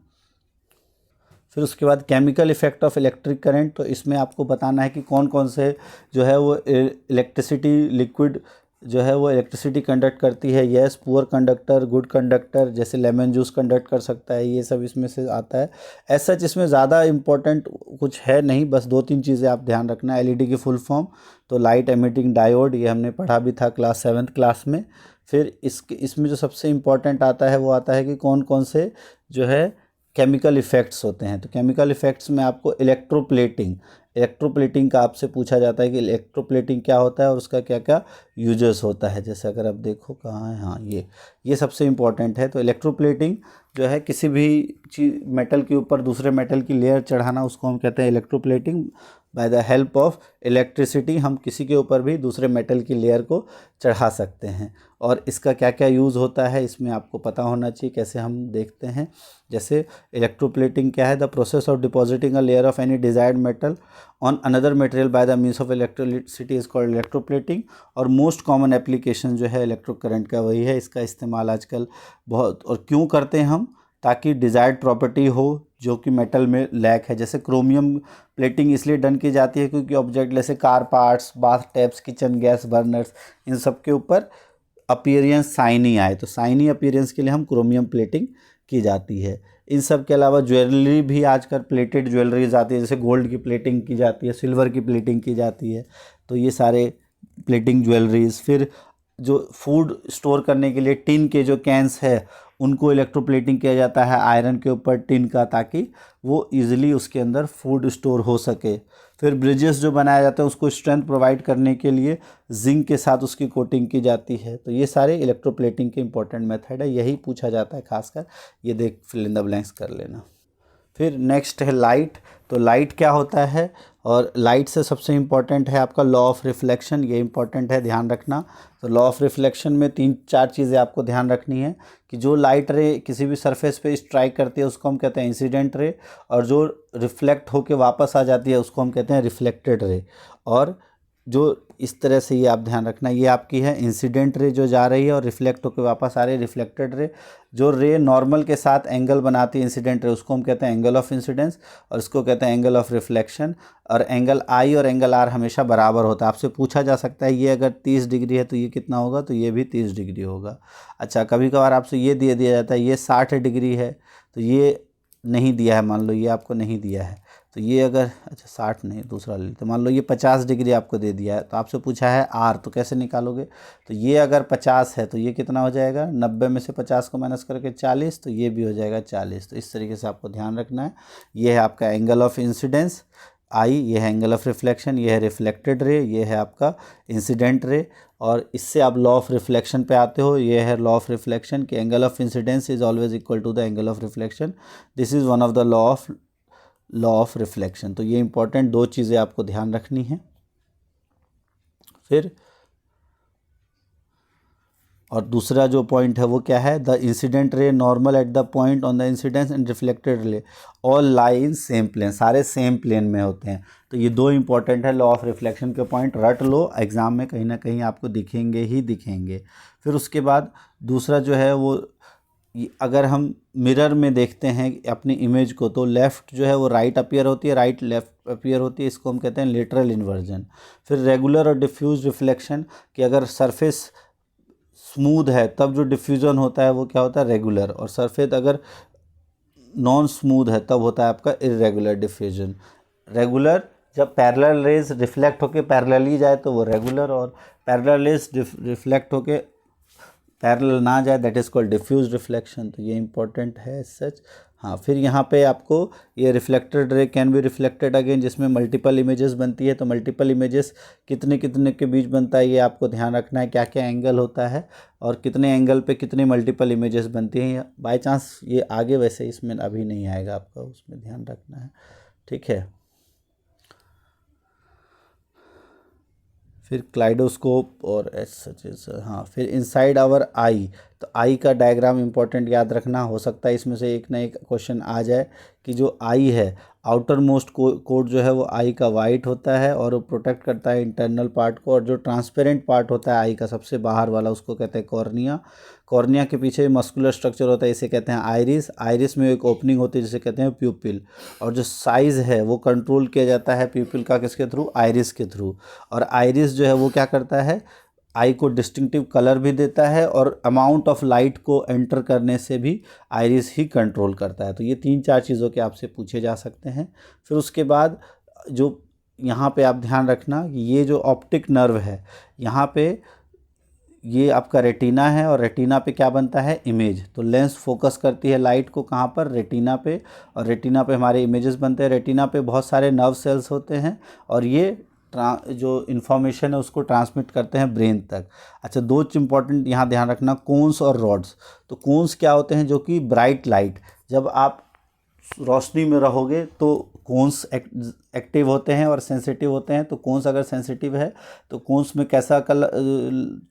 फिर उसके बाद chemical effect of electric current, तो इसमें आपको बताना है कि कौन कौन से जो है वो इलेक्ट्रिसिटी लिक्विड जो है वो इलेक्ट्रिसिटी कंडक्ट करती है। Yes, poor conductor, good conductor, जैसे लेमन जूस कंडक्ट कर सकता है, ये सब इसमें से आता है। ऐसा इसमें ज़्यादा इम्पोर्टेंट कुछ है नहीं, बस 2-3 चीज़ें आप ध्यान रखना। एलईडी की फुल फॉर्म, तो लाइट एमिटिंग डायोड, ये हमने पढ़ा भी था क्लास 7th क्लास में। फिर इसमें जो सबसे इम्पोर्टेंट आता है वो आता है कि कौन कौन से जो है केमिकल इफ़ेक्ट्स होते हैं। तो केमिकल इफ़ेक्ट्स में आपको इलेक्ट्रोप्लेटिंग का आपसे पूछा जाता है कि इलेक्ट्रोप्लेटिंग क्या होता है और उसका क्या क्या यूजेस होता है। जैसे अगर आप देखो कहाँ है, हाँ ये सबसे इम्पॉर्टेंट है। तो इलेक्ट्रोप्लेटिंग जो है किसी भी चीज़ मेटल के ऊपर दूसरे मेटल की लेयर चढ़ाना, उसको हम कहते हैं electroplating. By the help of electricity हम किसी के ऊपर भी दूसरे मेटल की लेयर को चढ़ा सकते हैं। और इसका क्या क्या यूज़ होता है इसमें आपको पता होना चाहिए। कैसे हम देखते हैं, जैसे इलेक्ट्रोप्लेटिंग क्या है? The process of depositing a layer of any desired metal on another material by the means of electricity is called electroplating. और मोस्ट कॉमन एप्लीकेशन जो है इलेक्ट्रो करंट का वही है। इसका इस्तेमाल आजकल बहुत और क्यों करते हैं हम? ताकि डिज़ायर्ड प्रॉपर्टी हो जो कि मेटल में लैक है। जैसे क्रोमियम प्लेटिंग इसलिए डन की जाती है क्योंकि ऑब्जेक्ट जैसे car parts, bath taps, kitchen gas burners, इन सब के ऊपर अपीयरेंस शाइनी आए, तो शाइनी अपीयरेंस के लिए हम क्रोमियम प्लेटिंग की जाती है। इन सब के अलावा ज्वेलरी भी आजकल प्लेटेड ज्वेलरीज आती है, जैसे गोल्ड की प्लेटिंग की जाती है, सिल्वर की प्लेटिंग की जाती है, तो ये सारे प्लेटिंग ज्वेलरीज। फिर जो फूड स्टोर करने के लिए टिन के जो कैंस है उनको इलेक्ट्रोप्लेटिंग किया जाता है आयरन के ऊपर टिन का, ताकि वो इजीली उसके अंदर फूड स्टोर हो सके। फिर ब्रिजेस जो बनाया जाता है उसको स्ट्रेंथ प्रोवाइड करने के लिए जिंक के साथ उसकी कोटिंग की जाती है। तो ये सारे इलेक्ट्रोप्लेटिंग के इंपॉर्टेंट मेथड है, यही पूछा जाता है खासकर। ये देख फिल इन द ब्लैंक्स कर लेना। फिर नेक्स्ट है लाइट। तो लाइट क्या होता है? और लाइट से सबसे इम्पॉर्टेंट है आपका लॉ ऑफ रिफ्लेक्शन, ये इंपॉर्टेंट है, ध्यान रखना। तो लॉ ऑफ रिफ्लेक्शन में 3-4 चीज़ें आपको ध्यान रखनी है कि जो लाइट रे किसी भी सरफेस पे स्ट्राइक करती है उसको हम कहते हैं इंसिडेंट रे, और जो रिफ्लेक्ट होके वापस आ जाती है उसको हम कहते हैं रिफ्लेक्टेड रे। और जो इस तरह से ये आप ध्यान रखना, ये आपकी है इंसिडेंट रे जो जा रही है और रिफ्लेक्ट होकर वापस आ रही है रिफ्लेक्टेड रे। जो रे नॉर्मल के साथ एंगल बनाती है इंसिडेंट रे उसको हम कहते हैं एंगल ऑफ इंसिडेंस, और इसको कहते हैं एंगल ऑफ रिफ्लेक्शन। और एंगल आई और एंगल आर हमेशा बराबर होता है। आपसे पूछा जा सकता है ये अगर 30 डिग्री है तो ये कितना होगा? तो ये भी 30 डिग्री होगा। अच्छा, कभी कभार आपसे ये दे दिया जाता है ये 60 डिग्री है, तो ये नहीं दिया है, मान लो ये आपको नहीं दिया है, तो ये अगर, अच्छा 60 नहीं दूसरा ले तो मान लो ये 50 डिग्री आपको दे दिया है, तो आपसे पूछा है आर, तो कैसे निकालोगे? तो ये अगर 50 है तो ये कितना हो जाएगा? 90 में से 50 को माइनस करके 40, तो ये भी हो जाएगा 40। तो इस तरीके से आपको ध्यान रखना है। ये है आपका एंगल ऑफ इंसिडेंस आई, ये है एंगल ऑफ रिफ्लेक्शन, ये है रिफ्लेक्टेड रे, ये है आपका इंसिडेंट रे। और इससे आप लॉ ऑफ रिफ्लेक्शन पे आते हो। ये है लॉ ऑफ रिफ्लेक्शन कि angle of incidence is always equal to the angle of reflection. This is one of the law of reflection. तो ये इंपॉर्टेंट 2 चीज़ें आपको ध्यान रखनी है। फिर और दूसरा जो पॉइंट है वो क्या है? The incident ray normal at the point on the incidence and reflected ray all lie in same plane, सारे सेम प्लेन में होते हैं। तो ये 2 इंपॉर्टेंट है लॉ ऑफ रिफ्लेक्शन के पॉइंट, रट लो, एग्जाम में कहीं ना कहीं आपको दिखेंगे ही दिखेंगे। फिर उसके बाद दूसरा जो है वो, अगर हम मिरर में देखते हैं अपनी इमेज को, तो लेफ़्ट जो है वो राइट अपीयर होती है, राइट लेफ़्ट अपीयर होती है, इसको हम कहते हैं लेटरल इन्वर्जन। फिर रेगुलर और डिफ्यूज रिफ्लेक्शन, कि अगर सरफेस स्मूथ है तब जो डिफ्यूज़न होता है वो क्या होता है? रेगुलर। और सरफेस अगर नॉन स्मूथ है तब होता है आपका इरेगुलर डिफ्यूजन। रेगुलर जब पैरेलल रेज रिफ्लेक्ट होके पैरेलली जाए तो वो रेगुलर, और पैरेलल रेज रिफ्लेक्ट होके पैरेलल ना जाए that is called diffuse reflection. तो ये इंपॉर्टेंट है सच, हाँ, फिर यहाँ पे आपको ये reflected ray can be reflected again, जिसमें मल्टीपल इमेजेस बनती है। तो मल्टीपल इमेजेस कितने कितने के बीच बनता है ये आपको ध्यान रखना है, क्या क्या एंगल होता है और कितने एंगल पे कितनी मल्टीपल इमेजेस बनती हैं। बाय चांस ये आगे वैसे इसमें अभी नहीं आएगा, आपका उसमें ध्यान रखना है, ठीक है। फिर क्लाइडोस्कोप और सच हाँ, फिर इनसाइड आवर आई। तो आई का डायग्राम इंपॉर्टेंट याद रखना, हो सकता है इसमें से एक ना एक क्वेश्चन आ जाए कि जो आई है आउटर मोस्ट कोट जो है वो आई का वाइट होता है और वो प्रोटेक्ट करता है इंटरनल पार्ट को, और जो ट्रांसपेरेंट पार्ट होता है आई का सबसे बाहर वाला उसको कहते हैं कॉर्निया। कॉर्निया के पीछे मस्कुलर स्ट्रक्चर होता है, इसे कहते हैं आइरिस। आइरिस में एक ओपनिंग होती है जिसे कहते हैं प्यूपिल, और जो साइज़ है वो कंट्रोल किया जाता है प्यूपिल का किसके थ्रू, आइरिस के थ्रू। और आइरिस जो है वो क्या करता है, आई को डिस्टिंक्टिव कलर भी देता है और अमाउंट ऑफ लाइट को एंटर करने से भी आइरिस ही कंट्रोल करता है। तो ये 3-4 चीज़ों के आपसे पूछे जा सकते हैं। फिर उसके बाद जो यहाँ पे आप ध्यान रखना, ये जो ऑप्टिक नर्व है यहाँ पे ये आपका रेटिना है, और रेटिना पे क्या बनता है, इमेज। तो लेंस फोकस करती है लाइट को कहाँ पर, रेटिना पे, और रेटिना पे हमारे इमेजेस बनते हैं। रेटिना पे बहुत सारे नर्व सेल्स होते हैं और ये जो इन्फॉर्मेशन है उसको ट्रांसमिट करते हैं ब्रेन तक। अच्छा, दो इंपॉर्टेंट यहाँ ध्यान रखना, कोन्स और रॉड्स। तो कोन्स क्या होते हैं, जो कि ब्राइट लाइट, जब आप रोशनी में रहोगे तो कोन्स एक्टिव होते हैं और सेंसिटिव होते हैं। तो कोन्स अगर सेंसिटिव है तो कोन्स में कैसा कलर,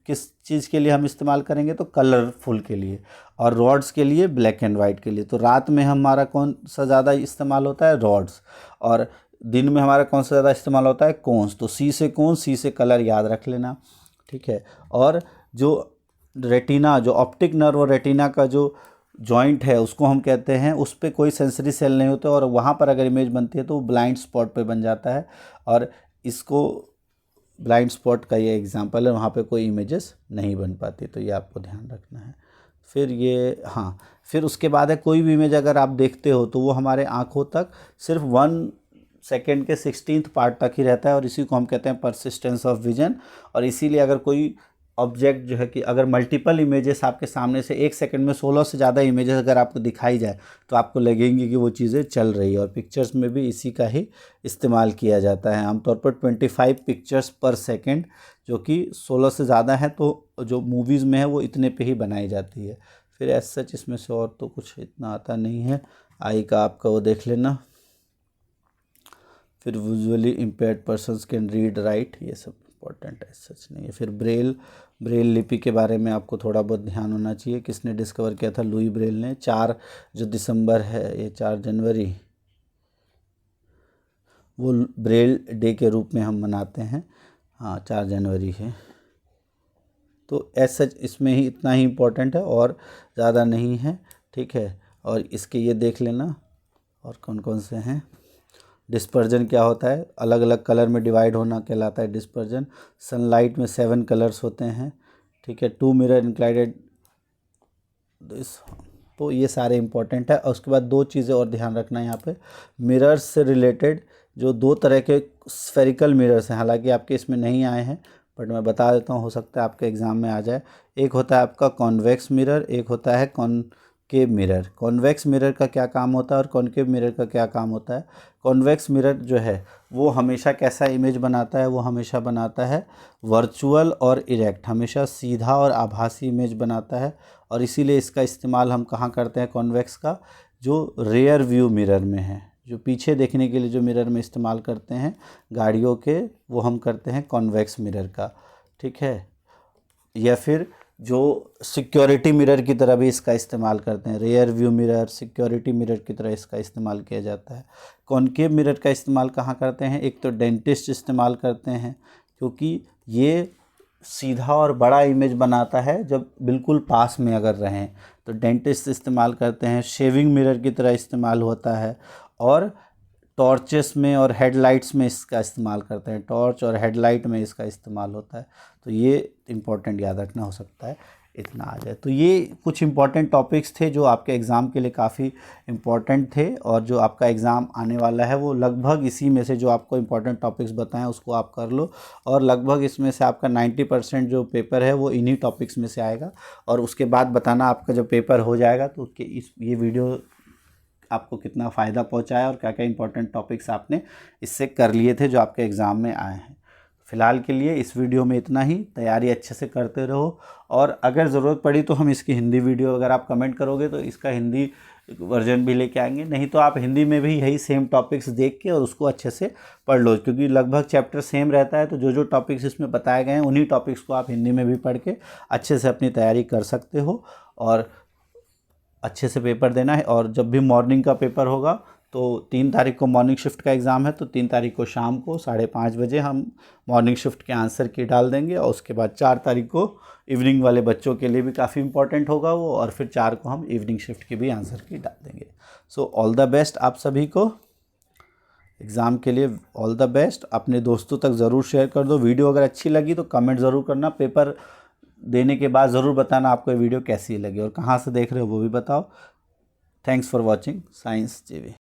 किस चीज़ के लिए हम इस्तेमाल करेंगे, तो कलरफुल के लिए, और रॉड्स के लिए ब्लैक एंड वाइट के लिए। तो रात में हमारा कौन सा ज़्यादा इस्तेमाल होता है, रॉड्स, और दिन में हमारा कौन सा ज़्यादा इस्तेमाल होता है, कोन्स। तो सी से कोन्स, सी से कलर याद रख लेना, ठीक है। और जो रेटिना, जो ऑप्टिक नर्व और रेटिना का जो जॉइंट है उसको हम कहते हैं, उस पर कोई सेंसरी सेल नहीं होते, और वहाँ पर अगर इमेज बनती है तो वो ब्लाइंड स्पॉट पे बन जाता है, और इसको ब्लाइंड स्पॉट का ये एग्जांपल है, वहाँ पे कोई इमेजेस नहीं बन पाती। तो ये आपको ध्यान रखना है। फिर ये हाँ, फिर उसके बाद है कोई भी इमेज अगर आप देखते हो तो वो हमारे आँखों तक सिर्फ 1 सेकेंड के 16th पार्ट तक ही रहता है, और इसी को हम कहते हैं परसिस्टेंस ऑफ विजन। और इसीलिए अगर कोई ऑब्जेक्ट जो है कि अगर मल्टीपल इमेजेस आपके सामने से 1 सेकंड में 16 से ज़्यादा इमेजेस अगर आपको दिखाई जाए तो आपको लगेंगी कि वो चीज़ें चल रही है। और पिक्चर्स में भी इसी का ही इस्तेमाल किया जाता है। आमतौर पर 25 पिक्चर्स पर सेकंड, जो कि 16 से ज़्यादा है तो जो मूवीज़ में है वो इतने पे ही बनाई जाती है। फिर एज सच इसमें से और तो कुछ इतना आता नहीं है। आई का आपका वो देख लेना। फिर visually impaired persons can read write, ये सब इंपॉर्टेंट है, सच नहीं है। फिर ब्रेल लिपि के बारे में आपको थोड़ा बहुत ध्यान होना चाहिए। किसने डिस्कवर किया था, लुई ब्रेल ने। 4 जो दिसंबर है, ये 4 जनवरी, वो ब्रेल डे के रूप में हम मनाते हैं। हाँ, 4 जनवरी है। तो एज सच इसमें ही इतना ही इम्पोर्टेंट है और ज़्यादा नहीं है, ठीक है। और इसके ये देख लेना और कौन कौन से हैं। डिस्पर्जन क्या होता है, अलग अलग कलर में डिवाइड होना कहलाता है डिस्पर्जन। सनलाइट में 7 कलर्स होते हैं, ठीक है। 2 मिरर इंक्लाइडेड, तो ये सारे इंपॉर्टेंट है। और उसके बाद 2 चीज़ें और ध्यान रखना है यहाँ पे, मिरर्स से रिलेटेड जो 2 तरह के स्फेरिकल मिरर्स हैं, हालांकि आपके इसमें नहीं आए हैं बट मैं बता देता हूँ, हो सकता है आपके एग्ज़ाम में आ जाए। एक होता है आपका कॉन्वेक्स मिरर, एक होता है कॉनकेव मिरर। कॉन्वेक्स मिरर का क्या काम होता है और कॉनकेव मिरर का क्या काम होता है। कॉन्वेक्स मिरर जो है वो हमेशा कैसा इमेज बनाता है, वो हमेशा बनाता है वर्चुअल और इरेक्ट, हमेशा सीधा और आभासी इमेज बनाता है। और इसीलिए इसका इस्तेमाल हम कहाँ करते हैं कॉन्वेक्स का, जो रेयर व्यू मिरर में है, जो पीछे देखने के लिए जो मिरर में इस्तेमाल करते हैं गाड़ियों के, वो हम करते हैं कॉन्वेक्स मिरर का, ठीक है। या फिर जो सिक्योरिटी मिरर की तरह भी इसका इस्तेमाल करते हैं, rear view mirror, security mirror की तरह इसका इस्तेमाल किया जाता है। कॉनकेव मिरर का इस्तेमाल कहाँ करते हैं, एक तो डेंटिस्ट इस्तेमाल करते हैं क्योंकि ये सीधा और बड़ा इमेज बनाता है जब बिल्कुल पास में अगर रहें, तो डेंटिस्ट इस्तेमाल करते हैं। शेविंग मिरर की तरह इस्तेमाल होता है, और टॉर्चेस में और हेडलाइट्स में इसका इस्तेमाल करते हैं, टॉर्च और हेडलाइट में इसका इस्तेमाल होता है। तो ये इम्पोर्टेंट याद रखना, हो सकता है इतना आ जाए। तो ये कुछ इम्पॉर्टेंट टॉपिक्स थे जो आपके एग्ज़ाम के लिए काफ़ी इम्पॉर्टेंट थे, और जो आपका एग्ज़ाम आने वाला है वो लगभग इसी में से जो आपको इम्पॉर्टेंट टॉपिक्स बताएं उसको आप कर लो, और लगभग इसमें से आपका 90% जो पेपर है वो इन्हीं टॉपिक्स में से आएगा। और उसके बाद बताना आपका जब पेपर हो जाएगा तो उसके ये वीडियो आपको कितना फ़ायदा पहुंचाया और क्या क्या इंपॉर्टेंट टॉपिक्स आपने इससे कर लिए थे जो आपके एग्ज़ाम में आए हैं। फ़िलहाल के लिए इस वीडियो में इतना ही। तैयारी अच्छे से करते रहो, और अगर ज़रूरत पड़ी तो हम इसकी हिंदी वीडियो, अगर आप कमेंट करोगे तो इसका हिंदी वर्जन भी लेके आएंगे, नहीं तो आप हिंदी में भी यही सेम टॉपिक्स देख के और उसको अच्छे से पढ़ लो, क्योंकि लगभग चैप्टर सेम रहता है। तो जो जो टॉपिक्स इसमें बताए गए हैं उन्हीं टॉपिक्स को आप हिंदी में भी पढ़ के अच्छे से अपनी तैयारी कर सकते हो और अच्छे से पेपर देना है। और जब भी मॉर्निंग का पेपर होगा तो 3 तारीख को मॉर्निंग शिफ्ट का एग्ज़ाम है, तो 3 तारीख को शाम को 5:30 बजे हम मॉर्निंग शिफ्ट के आंसर की डाल देंगे, और उसके बाद 4 तारीख को इवनिंग वाले बच्चों के लिए भी काफ़ी इंपॉर्टेंट होगा वो, और फिर 4 को हम इवनिंग शिफ्ट की भी आंसर की डाल देंगे। सो ऑल द बेस्ट आप सभी को एग्ज़ाम के लिए, ऑल द बेस्ट। अपने दोस्तों तक ज़रूर शेयर कर दो। वीडियो अगर अच्छी लगी तो कमेंट ज़रूर करना। पेपर देने के बाद ज़रूर बताना आपको ये वीडियो कैसी लगी और कहाँ से देख रहे हो वो भी बताओ। थैंक्स फॉर वॉचिंग साइंस जीवी।